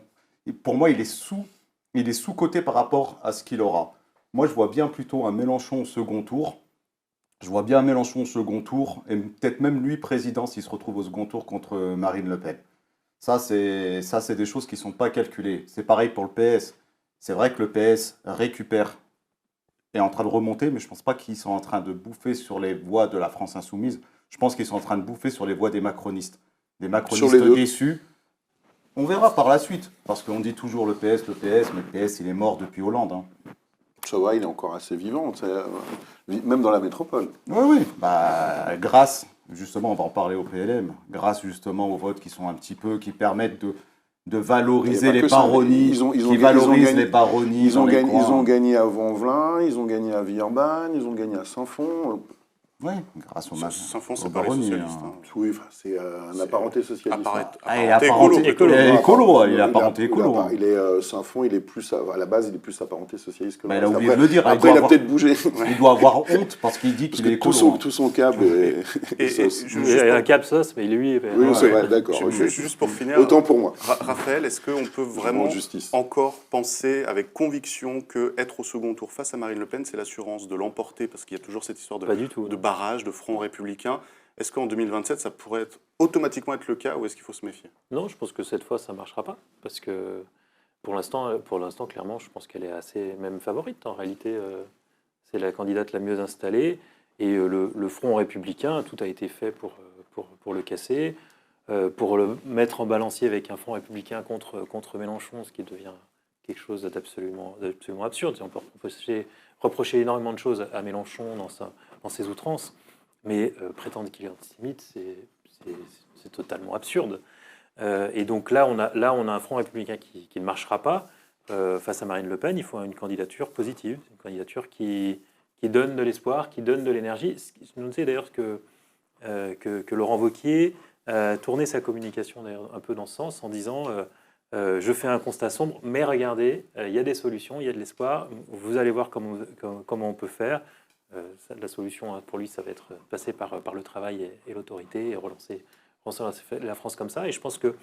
S5: Pour moi, il est sous-coté par rapport à ce qu'il aura. Moi, je vois bien plutôt un Mélenchon au second tour. Je vois bien Mélenchon au second tour, et peut-être même lui président s'il se retrouve au second tour contre Marine Le Pen. Ça, c'est des choses qui ne sont pas calculées. C'est pareil pour le PS. C'est vrai que le PS est en train de remonter, mais je ne pense pas qu'ils sont en train de bouffer sur les voix de la France insoumise. Je pense qu'ils sont en train de bouffer sur les voix des macronistes. Des macronistes
S4: Sur les deux.
S5: déçus. On verra par la suite, parce qu'on dit toujours le PS, mais le PS, il est mort depuis Hollande. Hein.
S4: Ça va, il est encore assez vivant, même dans la métropole.
S5: Oui. Grâce, justement, on va en parler au PLM, grâce justement aux votes qui permettent de valoriser les baronnies, les baronnies
S4: Ils ont
S5: les coins.
S4: gagné à Vanvelin, ils ont gagné à Villeurbanne, ils ont gagné à Saint-Fond.
S5: Oui, grâce aux
S1: Saint-Fond, c'est
S5: aux
S1: pas les
S5: baronnies,
S1: socialistes.
S5: hein.
S4: Oui, enfin, c'est un apparenté socialiste.
S5: Il est
S1: Apparenté écolo.
S5: Il est apparenté écolo. Hein.
S4: Saint-Fond, il est plus à la base, il est plus apparenté socialiste que le
S5: Il a
S4: reste.
S5: oublié de le dire.
S4: Après, il a peut-être bougé.
S5: Il doit avoir honte parce qu'il dit
S4: Parce
S5: qu'il est
S4: que
S5: écolo.
S4: tout son câble est sauce.
S3: Il y a un cap sauce, mais lui...
S4: Oui, c'est vrai, d'accord.
S1: Juste pour finir,
S4: Autant pour moi.
S1: Raphaël, est-ce qu'on peut vraiment
S4: Justice.
S1: encore penser avec conviction qu'être au second tour face à Marine Le Pen, c'est l'assurance de l'emporter? Parce qu'il y a toujours cette histoire
S3: Pas du tout.
S1: de barrage, de front républicain. Est-ce qu'en 2027, ça pourrait automatiquement être le cas ou est-ce qu'il faut se méfier?
S3: Non, je pense que cette fois, ça ne marchera pas. Parce que pour l'instant, clairement, je pense qu'elle est assez même favorite. En réalité, c'est la candidate la mieux installée. Et le front républicain, tout a été fait pour le casser, pour le mettre en balancier avec un front républicain contre Mélenchon, ce qui devient quelque chose d'absolument absurde. On peut reprocher énormément de choses à Mélenchon dans ses outrances, mais prétendre qu'il est antisémite, c'est totalement absurde. Et donc là, on a un front républicain qui ne marchera pas. face à Marine Le Pen, il faut une candidature positive, une candidature qui donne de l'espoir, qui donne de l'énergie. Je notais d'ailleurs que Laurent Wauquiez tournait sa communication d'ailleurs un peu dans ce sens en disant je fais un constat sombre, mais regardez, il y a des solutions, il y a de l'espoir, vous allez voir comment on peut faire. La solution pour lui, ça va être passer par le travail et l'autorité et relancer la France comme ça. Et je pense que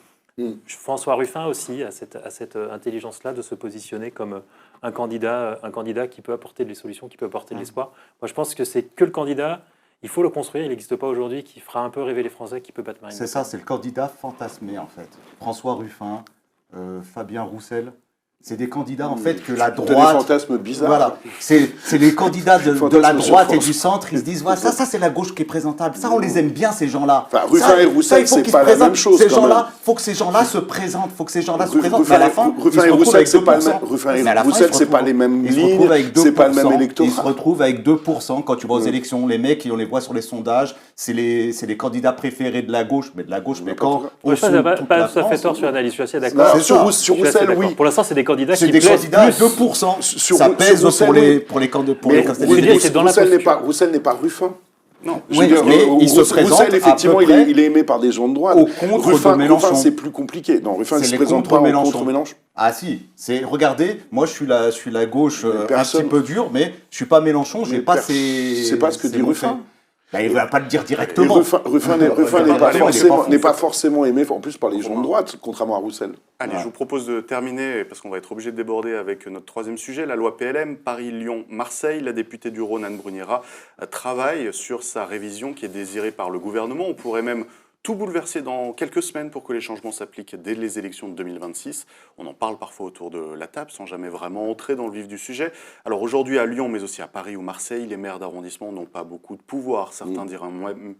S3: François Ruffin aussi a cette intelligence-là de se positionner comme un candidat qui peut apporter des solutions, qui peut apporter de l'espoir. Moi, je pense que c'est que le candidat, il faut le construire, il n'existe pas aujourd'hui, qui fera un peu rêver les Français, qui peut battre Marine Le Pen.
S5: C'est ça, c'est le candidat fantasmé en fait. François Ruffin, Fabien Roussel, c'est des candidats en fait que la
S4: T'as
S5: droite...
S4: des fantasmes bizarres.
S5: Voilà, c'est les candidats de la
S4: Fantasme sur
S5: droite et
S4: France.
S5: du centre, ils se disent, voilà, ça c'est la gauche qui est présentable. Ça, on les aime bien, ces gens-là.
S4: Enfin, Ruffin et Roussel,
S5: il faut
S4: c'est
S5: qu'ils
S4: pas
S5: se
S4: la même
S5: présentent.
S4: chose,
S5: Ces
S4: quand
S5: gens-là,
S4: même.
S5: faut que ces gens-là se présentent. Faut que ces gens-là se
S4: Ruffin
S5: présentent. Mais à la fin, ils se
S4: et
S5: retrouvent
S4: Roussel,
S5: avec
S4: c'est pas le
S5: 2%.
S4: même. Ruffin et
S5: Mais à la fin,
S4: Roussel,
S5: ils se
S4: c'est pas
S5: retrouvent-
S4: les mêmes
S5: ils se retrouvent
S4: lignes,
S5: avec
S4: c'est pas le même
S5: 2%.
S4: électorat.
S5: Ils se retrouvent avec 2% quand tu vas aux élections. Les mecs, on les voit sur les sondages, c'est les candidats préférés de la gauche, mais quand
S3: Moi, je pense que
S5: on
S3: pas tout à fait tort sur l'analyse, je suis assez d'accord.
S4: Non,
S5: C'est
S4: sur
S5: ça.
S4: Roussel,
S3: Je suis assez
S4: Roussel,
S3: d'accord.
S4: oui.
S3: Pour l'instant, c'est des candidats
S5: c'est
S3: qui
S5: des
S3: plaisent
S5: candidats à
S3: plus.
S5: 2%.
S4: Sur-
S5: Ça
S4: sur
S5: pèse
S4: Roussel,
S5: pour
S4: oui.
S5: les candidats.
S4: Mais
S3: c'est dans la
S4: Roussel n'est pas Ruffin.
S1: Non,
S5: Oui, mais il se présente
S4: Roussel, effectivement,
S5: à peu près
S4: il est aimé par des gens de droite.
S5: au contre
S4: Ruffin,
S5: de Mélenchon.
S4: Ruffin, c'est plus compliqué. Non, Ruffin ne
S5: C'est
S4: se
S5: les
S4: présente
S5: contre
S4: pas en
S5: Mélenchon.
S4: contre Mélenchon.
S5: Ah si, regardez, moi je suis la gauche
S4: Mais
S5: un
S4: personne-
S5: petit peu dure, mais je suis pas Mélenchon, j'ai
S4: Mais
S5: pas
S4: c'est pas ce que dit
S5: mon
S4: Ruffin.
S5: fait. Bah, il va pas le dire
S4: Et
S5: directement.
S4: Ruffin n'est pas forcément aimé, en plus par les gens de droite, contrairement à Roussel.
S1: Allez, je vous propose de terminer, parce qu'on va être obligé de déborder avec notre troisième sujet, la loi PLM, Paris, Lyon, Marseille. La députée du Rhône, Anne Brugnera, travaille sur sa révision qui est désirée par le gouvernement. On pourrait même tout bouleverser dans quelques semaines pour que les changements s'appliquent dès les élections de 2026. On en parle parfois autour de la table sans jamais vraiment entrer dans le vif du sujet. Alors aujourd'hui à Lyon, mais aussi à Paris ou Marseille, les maires d'arrondissement n'ont pas beaucoup de pouvoir. Certains diront même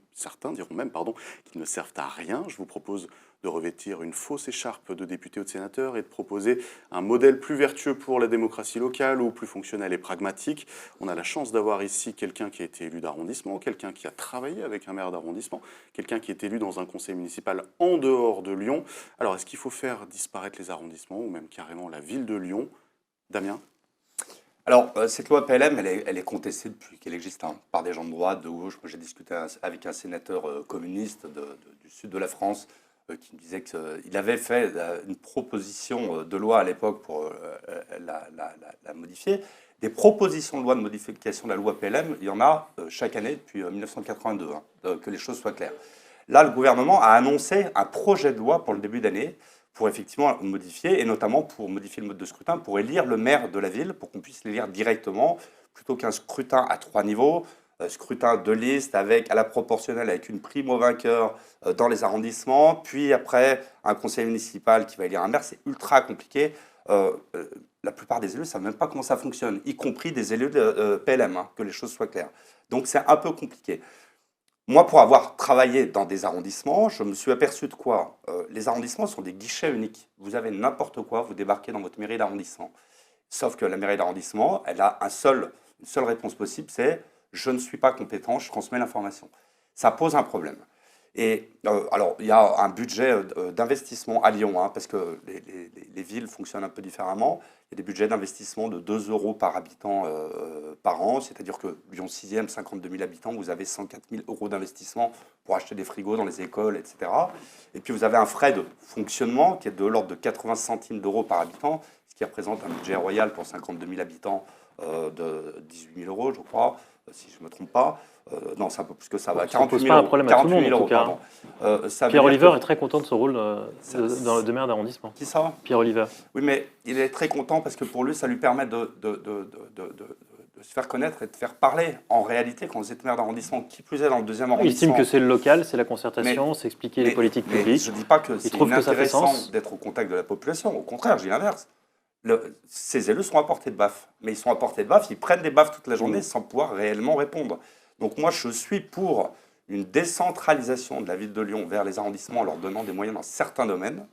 S1: qu'ils ne servent à rien. Je vous propose de revêtir une fausse écharpe de député ou de sénateur et de proposer un modèle plus vertueux pour la démocratie locale ou plus fonctionnel et pragmatique. On a la chance d'avoir ici quelqu'un qui a été élu d'arrondissement, quelqu'un qui a travaillé avec un maire d'arrondissement, quelqu'un qui est élu dans un conseil municipal en dehors de Lyon. Alors, est-ce qu'il faut faire disparaître les arrondissements ou même carrément la ville de Lyon? Damien?
S2: Alors, cette loi PLM, elle est contestée depuis qu'elle existe par des gens de droite, de gauche. Moi, j'ai discuté avec un sénateur communiste du sud de la France qui me disait qu'il avait fait une proposition de loi à l'époque pour la modifier. Des propositions de loi de modification de la loi PLM, il y en a chaque année depuis 1982, que les choses soient claires. Là, le gouvernement a annoncé un projet de loi pour le début d'année pour effectivement modifier, et notamment pour modifier le mode de scrutin, pour élire le maire de la ville, pour qu'on puisse l'élire directement, plutôt qu'un scrutin à 3 niveaux, scrutin de liste avec, à la proportionnelle avec une prime au vainqueur dans les arrondissements, puis après un conseil municipal qui va élire un maire. C'est ultra compliqué. La plupart des élus ne savent même pas comment ça fonctionne, y compris des élus de PLM, que les choses soient claires. Donc c'est un peu compliqué. Moi, pour avoir travaillé dans des arrondissements, je me suis aperçu de quoi? Les arrondissements sont des guichets uniques. Vous avez n'importe quoi, vous débarquez dans votre mairie d'arrondissement. Sauf que la mairie d'arrondissement, elle a une seule réponse possible, c'est « je ne suis pas compétent, je transmets l'information ». Ça pose un problème. Et alors, il y a un budget d'investissement à Lyon, parce que les villes fonctionnent un peu différemment. Il y a des budgets d'investissement de 2 € par habitant par an, c'est-à-dire que Lyon 6e, 52 000 habitants, vous avez 104 000 € d'investissement pour acheter des frigos dans les écoles, etc. Et puis vous avez un frais de fonctionnement qui est de l'ordre de 80 centimes d'euros par habitant, ce qui représente un budget royal pour 52 000 habitants de 18 000 €, je crois, si je ne me trompe pas. Non, c'est un peu plus que ça.
S3: Ça ne pose pas un problème à tout le monde, en tout cas. Pierre Oliver est très content de ce rôle de maire d'arrondissement.
S2: Qui ça?
S3: Pierre Oliver.
S2: Oui, mais il est très content parce que pour lui, ça lui permet de se faire connaître et de faire parler. En réalité, quand vous êtes maire d'arrondissement, qui plus est dans le deuxième
S3: Il
S2: arrondissement...
S3: estime que c'est le local, c'est la concertation, c'est expliquer les politiques publiques.
S2: Je ne dis pas que c'est
S3: trouve que ça fait
S2: inintéressant
S3: sens.
S2: d'être au contact de la population. Au contraire, je dis l'inverse. Ces élus sont à portée de baffe. Mais ils sont à portée de baffe, ils prennent des baffes toute la journée sans pouvoir réellement répondre. Donc moi, je suis pour une décentralisation de la ville de Lyon vers les arrondissements en leur donnant des moyens dans certains domaines.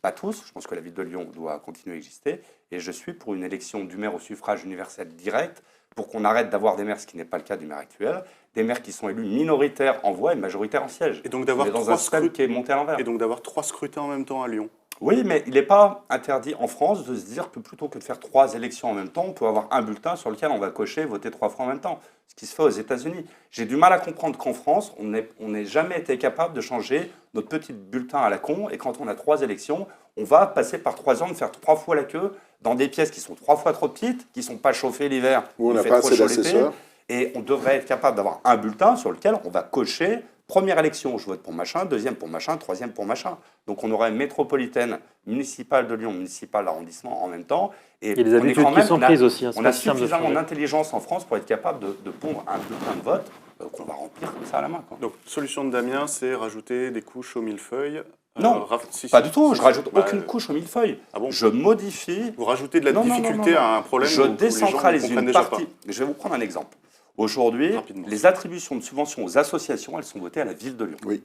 S2: Pas tous, je pense que la ville de Lyon doit continuer à exister. Et je suis pour une élection du maire au suffrage universel direct pour qu'on arrête d'avoir des maires, ce qui n'est pas le cas du maire actuel, des maires qui sont élus minoritaires en voix et majoritaires en siège.
S1: Et donc d'avoir
S2: dans un système qui est monté à l'envers.
S1: Et donc d'avoir 3 scrutins en même temps à Lyon.
S2: Oui, mais il n'est pas interdit en France de se dire que plutôt que de faire 3 élections en même temps, on peut avoir un bulletin sur lequel on va cocher voter 3 fois en même temps. Ce qui se fait aux États-Unis. J'ai du mal à comprendre qu'en France, on n'ait jamais été capable de changer notre petit bulletin à la con. Et quand on a 3 élections, on va passer par 3 ans de faire 3 fois la queue dans des pièces qui sont 3 fois trop petites, qui ne sont pas chauffées l'hiver,
S4: Où on
S2: il
S4: n'a
S2: fait
S4: pas
S2: trop
S4: assez
S2: chaud l'été.
S4: d'assesseurs.
S2: Et on devrait être capable d'avoir un bulletin sur lequel on va cocher première élection, je vote pour machin, deuxième pour machin, troisième pour machin. Donc on aura une métropolitaine, municipale de Lyon, municipale d'arrondissement en même temps. Et
S3: Il y a des
S2: on est
S3: habitudes
S2: quand
S3: qui
S2: même-
S3: sont
S2: on a-
S3: prises aussi. Hein, c'est
S2: On
S3: pas
S2: a
S3: si simple de
S2: suffisamment
S3: changer.
S2: d'intelligence en France pour être capable de pondre un bulletin de vote qu'on va remplir comme ça à la main. Quoi.
S1: Donc, solution de Damien, c'est rajouter des couches au millefeuille.
S2: Non,
S1: Si,
S2: Pas
S1: si,
S2: du tout,
S1: si,
S2: je
S1: si.
S2: rajoute
S1: Bah,
S2: aucune couche au millefeuille.
S1: Ah bon
S2: Je modifie,
S1: Vous rajoutez de la
S2: Non, non,
S1: difficulté
S2: non, non, non.
S1: à un problème
S2: je
S1: où les gens ne
S2: décentralise
S1: comprennent
S2: une
S1: déjà
S2: partie.
S1: pas.
S2: Je vais vous prendre un exemple. Aujourd'hui,
S1: Rapidement.
S2: les attributions de subventions aux associations, elles sont votées à la ville de Lyon.
S4: Oui.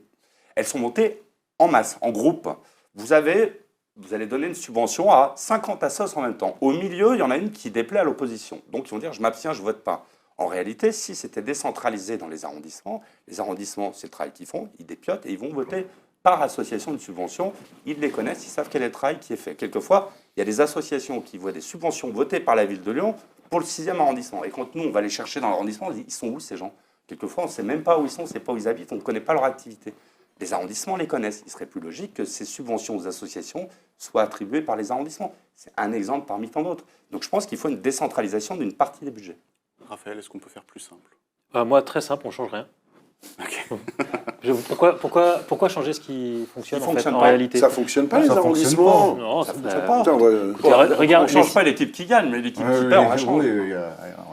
S2: Elles sont votées en masse, en groupe. Vous allez donner une subvention à 50 assos en même temps. Au milieu, il y en a une qui déplaît à l'opposition. Donc, ils vont dire, je m'abstiens, je ne vote pas. En réalité, si c'était décentralisé dans les arrondissements, c'est le travail qu'ils font, ils dépiotent et ils vont voter par association de subventions. Ils les connaissent, ils savent quel est le travail qui est fait. Quelquefois, il y a des associations qui voient des subventions votées par la ville de Lyon pour le 6e arrondissement. Et quand nous, on va les chercher dans l'arrondissement, on se dit, ils sont où ces gens? Quelquefois, on ne sait même pas où ils sont, on ne sait pas où ils habitent, on ne connaît pas leur activité. Les arrondissements les connaissent. Il serait plus logique que ces subventions aux associations soient attribuées par les arrondissements. C'est un exemple parmi tant d'autres. Donc je pense qu'il faut une décentralisation d'une partie des budgets.
S1: Raphaël, est-ce qu'on peut faire plus simple?
S3: Moi, très simple, on change rien.
S1: Ok.
S3: Pourquoi changer ce qui fonctionne,
S2: Qui
S3: en fait,
S2: fonctionne
S3: en
S2: pas.
S3: réalité?
S4: Ça fonctionne pas, les
S5: Ça fonctionne
S4: arrondissements.
S3: Non,
S2: Ça
S3: c'est-
S2: fonctionne
S3: bah,
S2: pas.
S4: Putain, ouais.
S3: Regarde,
S2: On ne change
S3: les-
S2: pas l'équipe qui gagne, mais l'équipe
S5: Oui,
S2: qui
S5: oui,
S2: perd, on la
S5: oui,
S2: change.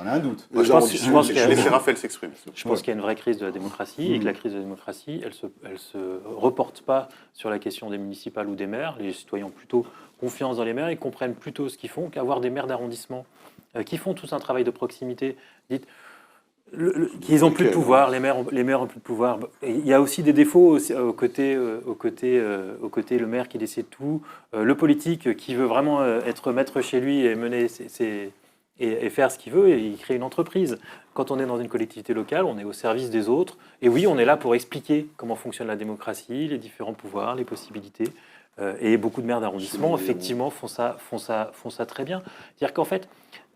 S5: on a un doute.
S4: Les
S3: je pense qu'il y a-
S1: Laissez Raphaël s'exprimer.
S3: Je pense qu'il y a une vraie crise de la démocratie et que la crise de la démocratie, elle se reporte pas sur la question des municipales ou des maires. Les citoyens ont plutôt confiance dans les maires, ils comprennent plutôt ce qu'ils font qu'avoir des maires d'arrondissement qui font tous un travail de proximité. Dites, qu'ils ont plus de pouvoir, les maires ont plus de pouvoir. Et il y a aussi des défauts au côté le maire qui décide tout, le politique qui veut vraiment être maître chez lui et mener et faire ce qu'il veut, et il crée une entreprise. Quand on est dans une collectivité locale, on est au service des autres. Et oui, on est là pour expliquer comment fonctionne la démocratie, les différents pouvoirs, les possibilités. Et beaucoup de maires d'arrondissement, effectivement, font ça très bien. C'est-à-dire qu'en fait,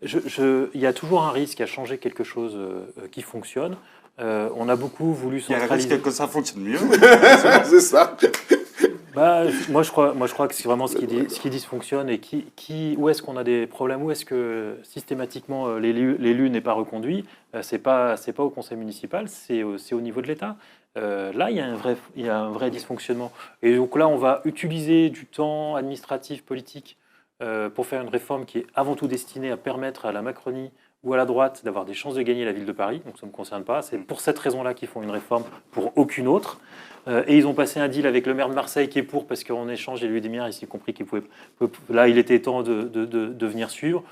S3: il y a toujours un risque à changer quelque chose qui fonctionne. On a beaucoup voulu
S2: Il y a le
S3: centraliser.
S2: risque que ça fonctionne mieux.
S4: C'est ça.
S3: Moi, je crois que c'est vraiment ce qui dysfonctionne et où est-ce qu'on a des problèmes, où est-ce que systématiquement l'élu n'est pas reconduit. C'est pas au conseil municipal, c'est au niveau de l'État. Là, il y a un vrai dysfonctionnement. Et donc là, on va utiliser du temps administratif, politique pour faire une réforme qui est avant tout destinée à permettre à la Macronie ou à la droite d'avoir des chances de gagner la ville de Paris. Donc ça ne me concerne pas. C'est pour cette raison-là qu'ils font une réforme, pour aucune autre. Et ils ont passé un deal avec le maire de Marseille qui est pour, parce qu'en échange, j'ai lu des miens, il s'est compris qu'il pouvait... Là, il était temps de venir suivre.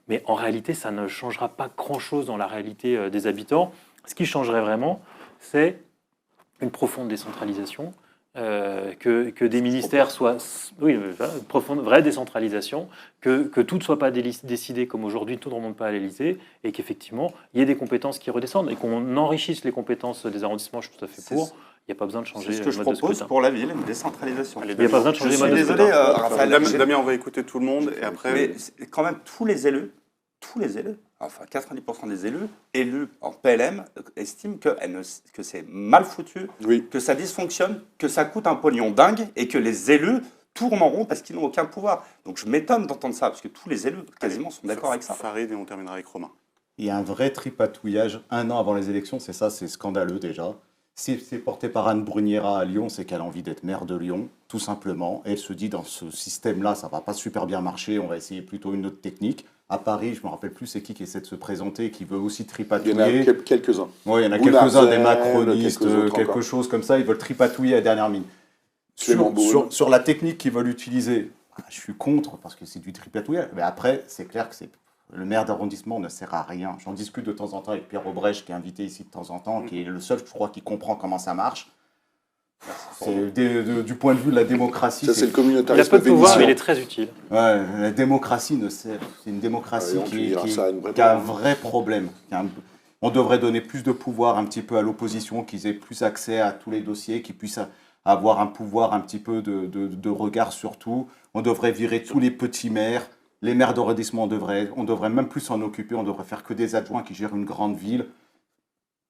S3: Mais en réalité, ça ne changera pas grand-chose dans la réalité des habitants. Ce qui changerait vraiment, c'est une profonde décentralisation, que des ministères soient... Oui, une profonde, vraie décentralisation, que tout ne soit pas décidé comme aujourd'hui, tout ne remonte pas à l'Élysée, et qu'effectivement, il y ait des compétences qui redescendent, et qu'on enrichisse les compétences des arrondissements, je suis tout à fait pour. Il n'y a pas besoin de changer
S2: C'est ce que
S3: le
S2: je
S3: mode de
S2: propose
S3: scrutin.
S2: pour la ville, une décentralisation.
S1: Allez,
S3: Il n'y a pas besoin de
S2: Je
S3: changer le
S2: suis
S3: mode de
S2: désolé,
S3: scrutin.
S2: Raphaël.
S1: Damien, on va écouter tout le monde et après...
S2: Mais quand même, tous les élus, enfin 90% des élus en PLM, estiment que c'est mal foutu,
S4: Oui.
S2: que ça dysfonctionne, que ça coûte un pognon dingue et que les élus tournent en rond parce qu'ils n'ont aucun pouvoir. Donc je m'étonne d'entendre ça, parce que tous les élus quasiment sont d'accord avec ça.
S1: Farid et on terminera avec Romain.
S5: Il y a un vrai tripatouillage 1 an avant les élections, c'est scandaleux déjà. Si c'est porté par Anne Brugnera à Lyon, c'est qu'elle a envie d'être maire de Lyon, tout simplement. Et elle se dit, dans ce système-là, ça ne va pas super bien marcher, on va essayer plutôt une autre technique. À Paris, je ne me rappelle plus c'est qui essaie de se présenter, qui veut aussi
S4: Il y
S5: tripatouiller.
S4: en a quelques-uns.
S5: Oui, il y en a
S4: Bounarzel,
S5: quelques-uns, des macronistes,
S4: quelques autres
S5: quelque
S4: encore.
S5: chose comme ça, ils veulent tripatouiller à la dernière minute.
S4: Clément Beaune.
S5: Sur la technique qu'ils veulent utiliser, je suis contre parce que c'est du tripatouillage. Mais après, c'est clair que le maire d'arrondissement ne sert à rien. J'en discute de temps en temps avec Pierre Aubrèche, qui est invité ici de temps en temps, qui est le seul, je crois, qui comprend comment ça marche. Du point de vue de la démocratie,
S4: Ça, c'est le
S3: Il a
S4: communautarisme
S3: peu de pouvoir, mais il
S4: vénitien.
S3: est très utile.
S5: ouais, la démocratie ne sert. C'est une démocratie
S4: Ouais, on
S5: qui
S4: dira ça à une vraie
S5: a un
S4: problème.
S5: vrai problème. On devrait donner plus de pouvoir un petit peu à l'opposition, qu'ils aient plus accès à tous les dossiers, qu'ils puissent avoir un pouvoir un petit peu de regard sur tout. On devrait virer tous les petits maires. Les maires d'arrondissement, on devrait même plus s'en occuper. On devrait faire que des adjoints qui gèrent une grande ville.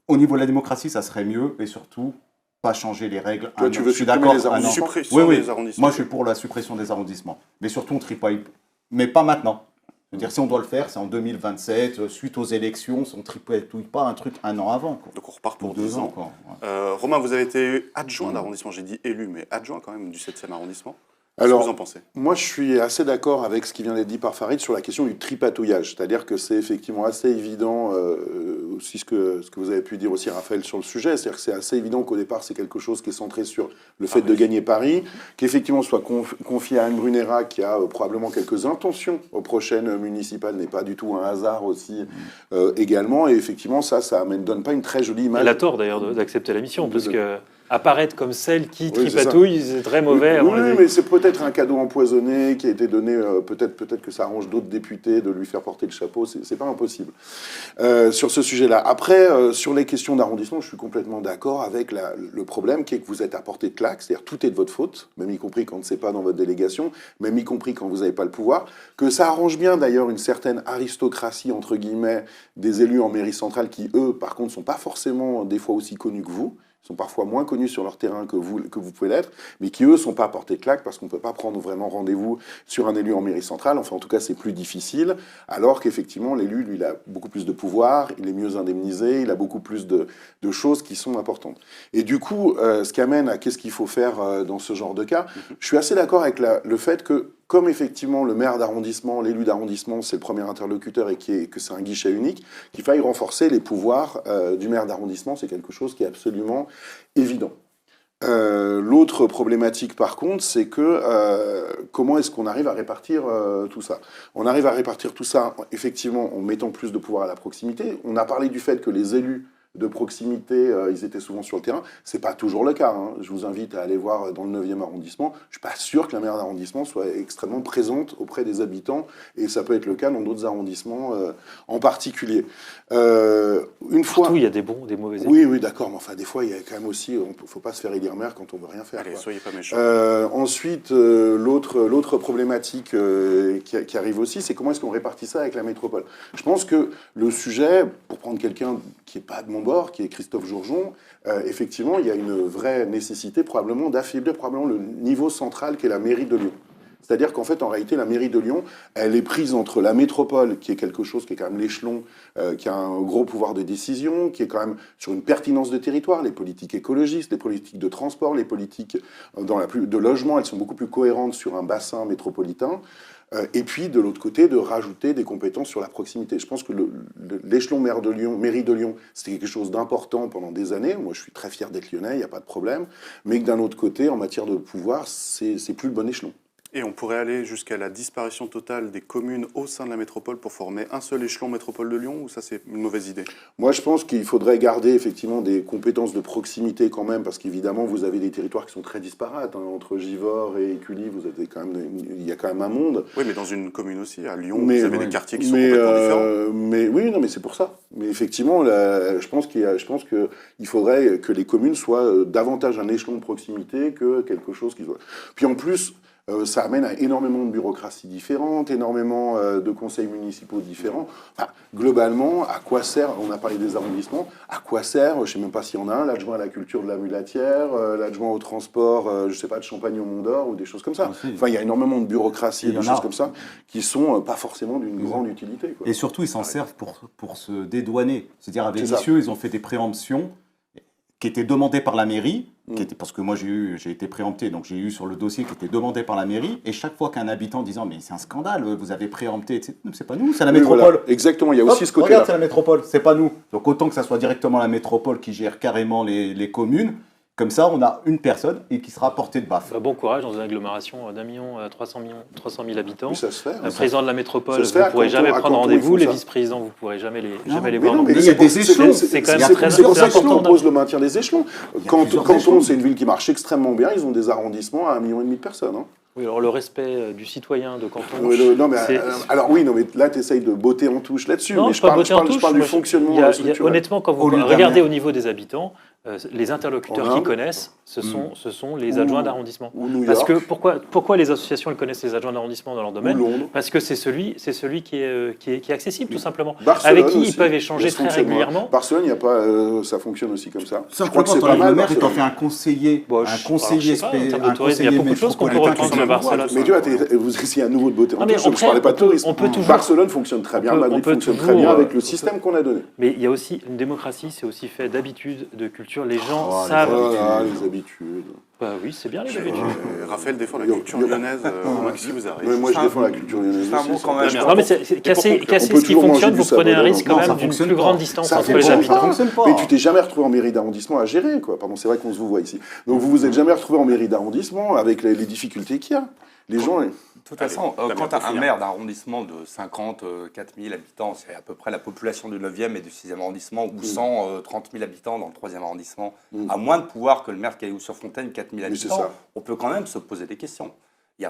S5: Au niveau de la démocratie, ça serait mieux. Et surtout, pas changer les règles.
S4: Toi, tu veux
S5: Je suis
S4: supprimer
S5: d'accord.
S4: les arrondissements.
S1: Suppression
S5: Oui.
S1: des arrondissements.
S5: Moi, je suis pour la suppression des arrondissements. Mais surtout, on tripaille. Mais pas maintenant. Je veux dire, si on doit le faire, c'est en 2027, suite aux élections, on ne tripatouille pas un truc un an avant. Quoi.
S1: Donc on repart pour
S5: Ou
S1: 2 ans.
S5: quoi. Ouais.
S1: Romain, vous avez été adjoint d'arrondissement, j'ai dit élu, mais adjoint quand même du 7e arrondissement.
S4: Alors,
S1: Qu'est-ce que vous en pensez?
S4: Moi, je suis assez d'accord avec ce qui vient d'être dit par Farid sur la question du tripatouillage. C'est-à-dire que c'est effectivement assez évident, aussi ce que vous avez pu dire aussi, Raphaël, sur le sujet. C'est-à-dire que c'est assez évident qu'au départ, c'est quelque chose qui est centré sur le fait de gagner Paris, qu'effectivement soit confié à Anne Brunera, qui a probablement quelques intentions aux prochaines municipales, n'est pas du tout un hasard aussi également. Et effectivement, ça donne pas une très jolie image.
S3: Elle a tort d'ailleurs d'accepter la mission, parce
S4: De-
S3: que apparaître comme celle qui
S4: Oui, c'est
S3: tripatouille, c'est très mauvais. à mon
S4: Oui,
S3: avis.
S4: mais c'est peut-être un cadeau empoisonné qui a été donné, peut-être que ça arrange d'autres députés de lui faire porter le chapeau, c'est pas impossible. Sur ce sujet-là. Après, sur les questions d'arrondissement, je suis complètement d'accord avec le problème qui est que vous êtes à portée de claque, c'est-à-dire tout est de votre faute, même y compris quand c'est pas dans votre délégation, même y compris quand vous n'avez pas le pouvoir, que ça arrange bien d'ailleurs une certaine aristocratie, entre guillemets, des élus en mairie centrale qui, eux, par contre, sont pas forcément des fois aussi connus que vous, sont parfois moins connus sur leur terrain que vous pouvez l'être, mais qui, eux, sont pas à portée de claque parce qu'on ne peut pas prendre vraiment rendez-vous sur un élu en mairie centrale. Enfin, en tout cas, c'est plus difficile, alors qu'effectivement, l'élu, lui, il a beaucoup plus de pouvoir, il est mieux indemnisé, il a beaucoup plus de choses qui sont importantes. Et du coup, ce qui amène à qu'est-ce qu'il faut faire dans ce genre de cas, je suis assez d'accord avec le fait que, comme effectivement le maire d'arrondissement, l'élu d'arrondissement, c'est le premier interlocuteur et que c'est un guichet unique, qu'il faille renforcer les pouvoirs du maire d'arrondissement, c'est quelque chose qui est absolument évident. L'autre problématique, par contre, c'est que comment est-ce qu'on arrive à répartir tout ça? On arrive à répartir tout ça, effectivement, en mettant plus de pouvoir à la proximité. On a parlé du fait que les élus de proximité, ils étaient souvent sur le terrain. C'est pas toujours le cas. Hein. Je vous invite à aller voir dans le 9e arrondissement. Je suis pas sûr que la maire d'arrondissement soit extrêmement présente auprès des habitants, et ça peut être le cas dans d'autres arrondissements en particulier. Une fois...
S3: Partout, il y a des bons, des mauvais élus.
S4: Oui, d'accord, mais enfin, des fois, il y a quand même aussi... faut pas se faire élire maire quand on veut rien faire.
S1: Allez,
S4: Quoi.
S1: soyez pas méchants.
S4: Ensuite, l'autre problématique qui arrive aussi, c'est comment est-ce qu'on répartit ça avec la métropole. Je pense que le sujet, pour prendre quelqu'un qui n'est pas de mon bord, qui est Christophe Jourgeon, effectivement, il y a une vraie nécessité probablement d'affaiblir le niveau central qu'est la mairie de Lyon. C'est-à-dire qu'en fait, en réalité, la mairie de Lyon, elle est prise entre la métropole, qui est quelque chose qui est quand même l'échelon, qui a un gros pouvoir de décision, qui est quand même sur une pertinence de territoire, les politiques écologistes, les politiques de transport, les politiques de logement, elles sont beaucoup plus cohérentes sur un bassin métropolitain. Et puis, de l'autre côté, de rajouter des compétences sur la proximité. Je pense que l'échelon mairie de Lyon, c'était quelque chose d'important pendant des années. Moi, je suis très fier d'être lyonnais, il n'y a pas de problème. Mais que d'un autre côté, en matière de pouvoir, c'est plus le bon échelon.
S1: Et on pourrait aller jusqu'à la disparition totale des communes au sein de la métropole pour former un seul échelon métropole de Lyon, ou ça c'est une mauvaise idée?
S4: Moi, je pense qu'il faudrait garder effectivement des compétences de proximité quand même, parce qu'évidemment, vous avez des territoires qui sont très disparates. Hein. Entre Givors et Écully, il y a quand même un monde.
S1: Oui, mais dans une commune aussi, à Lyon, vous avez des quartiers qui sont complètement différents.
S4: Mais c'est pour ça. Mais effectivement, je pense qu'il faudrait que les communes soient davantage un échelon de proximité que quelque chose qui soit... Puis en plus... ça amène à énormément de bureaucraties différentes, énormément de conseils municipaux différents. Enfin, globalement, à quoi sert, on a parlé des arrondissements, à quoi sert, je ne sais même pas s'il y en a un, l'adjoint à la culture de la Mulatière, l'adjoint au transport, je ne sais pas, de Champagne au Mont-d'Or ou des choses comme ça. Enfin, il y a énormément de bureaucratie et de choses comme ça qui sont pas forcément d'une grande utilité. Quoi.
S5: Et surtout, ils s'en servent pour se dédouaner. C'est-à-dire, à Vénissieux, ils ont fait des préemptions qui étaient demandées par la mairie, parce que moi j'ai été préempté, donc j'ai eu sur le dossier qui était demandé par la mairie, et chaque fois qu'un habitant disant mais c'est un scandale, vous avez préempté, etc. C'est pas nous, c'est la métropole.
S4: Voilà. Exactement, il y a aussi ce côté-là.
S5: Regarde, c'est la métropole, c'est pas nous. Donc autant que ça soit directement la métropole qui gère carrément les communes. Comme ça, on a une personne et qui sera à portée de baffe.
S3: Bon courage dans une agglomération d'1 million à 300 000 habitants.
S4: Oui, ça se fait.
S3: Le président de la métropole,
S4: Ça se fait
S3: vous ne pourrez jamais
S4: à
S3: prendre
S4: Canton,
S3: rendez-vous.
S4: ils
S3: Les
S4: font ça.
S3: vice-présidents, vous ne pourrez jamais les
S4: Mais
S3: voir.
S4: non,
S3: non
S4: mais
S3: plus.
S5: il y a des échelons.
S3: C'est quand même
S4: C'est
S3: très
S4: pour ça que
S3: important.
S4: on pose le maintien des échelons.
S5: plusieurs
S4: Canton,
S5: échelons.
S4: c'est une ville qui marche extrêmement bien. Ils ont des arrondissements à 1,5 million de personnes. Hein.
S3: Oui, alors le respect du citoyen de canton.
S4: Non, mais
S3: c'est-
S4: alors oui, non, mais là, tu essayes de botter en touche là-dessus.
S3: Non,
S4: mais
S3: je parle
S4: je parle du
S3: moi,
S4: fonctionnement
S3: il y a,
S4: structurel.
S3: honnêtement, quand vous
S5: Au lieu d'un
S3: regardez
S5: maire.
S3: au niveau des habitants, les interlocuteurs
S4: En
S3: qui
S4: Inde
S3: connaissent, ce sont les adjoints d'arrondissement.
S4: Ou New
S3: Parce
S4: York,
S3: que pourquoi les associations elles connaissent les adjoints d'arrondissement dans leur
S4: ou
S3: domaine?
S4: Londres.
S3: Parce que c'est celui qui est accessible, tout simplement.
S4: Barcelone
S3: Avec qui
S4: aussi.
S3: ils peuvent
S4: Il y a
S3: échanger
S4: ce
S3: très
S4: fonctionnement.
S3: régulièrement.
S4: Barcelone, il y a pas, ça fonctionne aussi comme ça.
S5: Ça,
S4: Je crois que c'est
S5: quand
S4: pas
S5: on
S4: mal.
S5: le maire, tu
S4: Barcelone.
S5: t'en fais un conseiller,
S3: Bon,
S5: un
S3: alors,
S5: conseiller
S3: je sais pas, en termes de
S5: un
S3: tourisme, il y a
S5: conseiller
S3: beaucoup de choses qu'on peut
S5: métropolitain
S3: reprendre
S5: qui
S3: de
S5: vient
S3: Barcelone.
S4: Mais tu vois, vous essayez un nouveau de beauté en
S3: Non, mais
S4: tourisme, je
S3: après,
S4: ne parlais pas de
S3: on
S4: tourisme.
S3: peut toujours-
S4: Barcelone fonctionne très bien,
S3: on
S4: Madrid
S3: peut
S4: fonctionne très
S3: toujours,
S4: bien avec
S3: on
S4: le
S3: peut-
S4: système qu'on a donné.
S3: Mais il y a aussi une démocratie, c'est aussi fait d'habitudes, de culture. Les gens
S5: Oh, les
S3: savent.
S4: Voilà, les habitudes.
S3: Bah oui, c'est bien les habitudes.
S1: Raphaël défend la
S4: Yo-
S1: culture
S4: yo-
S1: lyonnaise, Romain, qu'est-ce qui vous arrive?
S4: Mais moi, je défends la culture lyonnaise
S2: juste un
S4: aussi,
S2: mot
S4: ça.
S2: quand même.
S1: Damien.
S3: Non, mais casser
S4: On
S3: ce
S4: peut
S3: qui
S4: toujours
S3: fonctionne,
S4: manger
S3: vous
S4: du
S3: prenez un
S4: sabordon.
S3: risque
S5: Non,
S3: quand
S5: ça
S3: même d'une
S5: fonctionne
S3: plus
S5: pas.
S3: grande distance
S4: Ça
S3: entre les
S4: fonctionne
S3: habitants.
S4: pas.
S5: Ça fonctionne pas.
S4: Mais tu t'es jamais retrouvé en mairie d'arrondissement à gérer, quoi. Pardon, c'est vrai qu'on se vous voit ici. Donc vous vous êtes jamais retrouvé en mairie d'arrondissement avec les difficultés qu'il y a. Les gens,
S2: De toute façon,
S1: Allez,
S2: quand tu
S1: Damien,
S2: as
S1: pour
S2: un
S1: finir.
S2: maire d'arrondissement de 54 000 habitants, c'est à peu près la population du 9e et du 6e arrondissement, ou 130 000 habitants dans le 3e arrondissement, a moins de pouvoir que le maire de Cailloux-sur-Fontaine, 4 000
S4: Mais c'est
S2: habitants,
S4: ça.
S2: on peut quand même se poser des questions. Il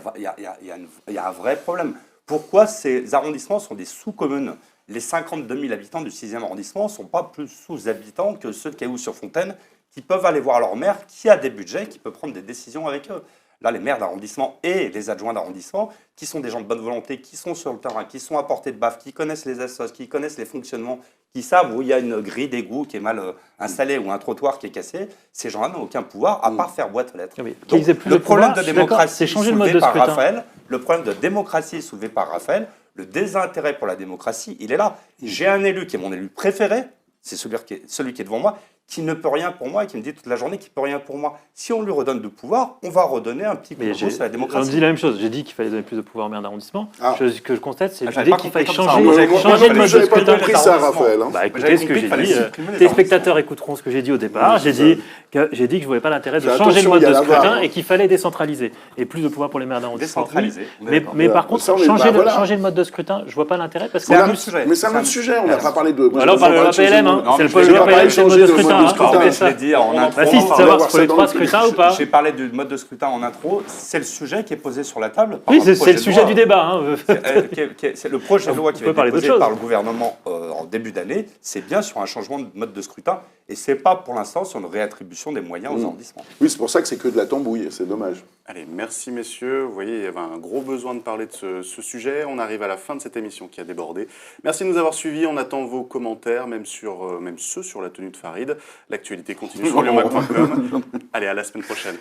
S2: y a un vrai problème. Pourquoi ces arrondissements sont des sous-communes? Les 52 000 habitants du 6e arrondissement ne sont pas plus sous-habitants que ceux de Cailloux-sur-Fontaine, qui peuvent aller voir leur maire, qui a des budgets, qui peut prendre des décisions avec eux. Là, les maires d'arrondissement et les adjoints d'arrondissement, qui sont des gens de bonne volonté, qui sont sur le terrain, qui sont à portée de baffe, qui connaissent les assos, qui connaissent les fonctionnements, qui savent où il y a une grille d'égout qui est mal installée ou un trottoir qui est cassé, ces gens-là n'ont aucun pouvoir à part faire boîte aux lettres.
S3: Oui,
S2: Donc,
S3: qu'ils aient plus
S2: le
S3: de pouvoir,
S2: problème
S3: je
S2: de
S3: suis d'accord,
S2: démocratie
S3: c'est changer le mode
S2: soulevé
S3: de
S2: par
S3: scrutin.
S2: Raphaël, le problème de démocratie soulevé par Raphaël, le désintérêt pour la démocratie, il est là. J'ai un élu qui est mon élu préféré, c'est celui qui est devant moi, qui ne peut rien pour moi et qui me dit toute la journée qu'il peut rien pour moi. Si on lui redonne du pouvoir, on va redonner un petit coup de
S3: Mais
S2: pouce à la
S3: on
S2: démocratie.
S3: dit la même chose. J'ai dit qu'il fallait donner plus de pouvoir au maire d'arrondissement.
S4: Ah.
S3: Ce que je constate, c'est
S2: Ah, j'avais
S3: l'idée
S2: pas
S3: qu'il faille
S2: compris comme ça.
S3: changer,
S2: Moi,
S4: Moi,
S3: changer le mode de
S4: j'avais pas
S3: scrutin.
S4: compris ça, Raphaël. Hein.
S3: Bah écoutez
S2: J'avais
S3: ce que
S2: compris
S3: j'ai
S2: qu'il fallait
S3: dit.
S2: supprimer les
S3: Téléspectateurs écouteront ce que j'ai dit au départ. J'ai dit que je voyais pas l'intérêt de
S4: Fais
S3: changer le
S4: attention,
S3: mode
S4: il y a
S3: de
S4: la
S3: scrutin
S4: VAR, hein.
S3: et qu'il fallait décentraliser et plus de pouvoir pour les maires d'arrondissement.
S2: Décentraliser, on est
S3: Mais,
S2: d'accord.
S3: mais par
S4: Voilà.
S3: contre,
S4: Ça, on est-
S3: changer,
S4: bah, voilà.
S3: changer le mode de scrutin, je vois pas l'intérêt parce
S2: C'est
S3: qu'en
S2: un
S3: plus,
S2: autre sujet.
S4: Mais c'est un autre sujet, on n'a pas parlé de.
S3: alors on parle de la PLM, hein.
S2: Non,
S3: C'est
S2: mais
S3: le
S2: j'ai
S3: loi
S2: pas
S3: PLM, c'est le mode de
S4: changé de
S3: scrutin.
S4: mode de
S3: hein.
S4: scrutin.
S2: Mais je l'ai dit en intro.
S3: Bah si, c'est
S4: va
S3: savoir
S4: voir
S3: si c'est les
S4: ça
S3: trois
S4: dans le-
S3: scrutins ou pas.
S2: J'ai parlé du mode de scrutin en intro, c'est le sujet qui est posé sur la table. par
S3: Oui,
S2: un
S3: c'est
S2: projet
S3: le
S2: de
S3: sujet
S2: loi.
S3: du débat. hein.
S2: C'est le projet de loi qui
S3: On
S2: va
S3: peut
S2: être
S3: parler
S2: déposé
S3: d'autre chose.
S2: par le gouvernement en début d'année. C'est bien sur un changement de mode de scrutin et c'est pas pour l'instant sur une réattribution des moyens aux arrondissements.
S4: Oui, c'est pour ça que c'est que de la tambouille, c'est dommage.
S1: Allez, merci messieurs. Vous voyez, il y avait un gros besoin de parler de ce sujet. On arrive à la fin de cette émission qui a débordé. Merci de nous avoir suivis. On attend vos commentaires, même ceux sur la tenue de Farid. L'actualité continue sur lyonmac.com. Allez, à la semaine prochaine.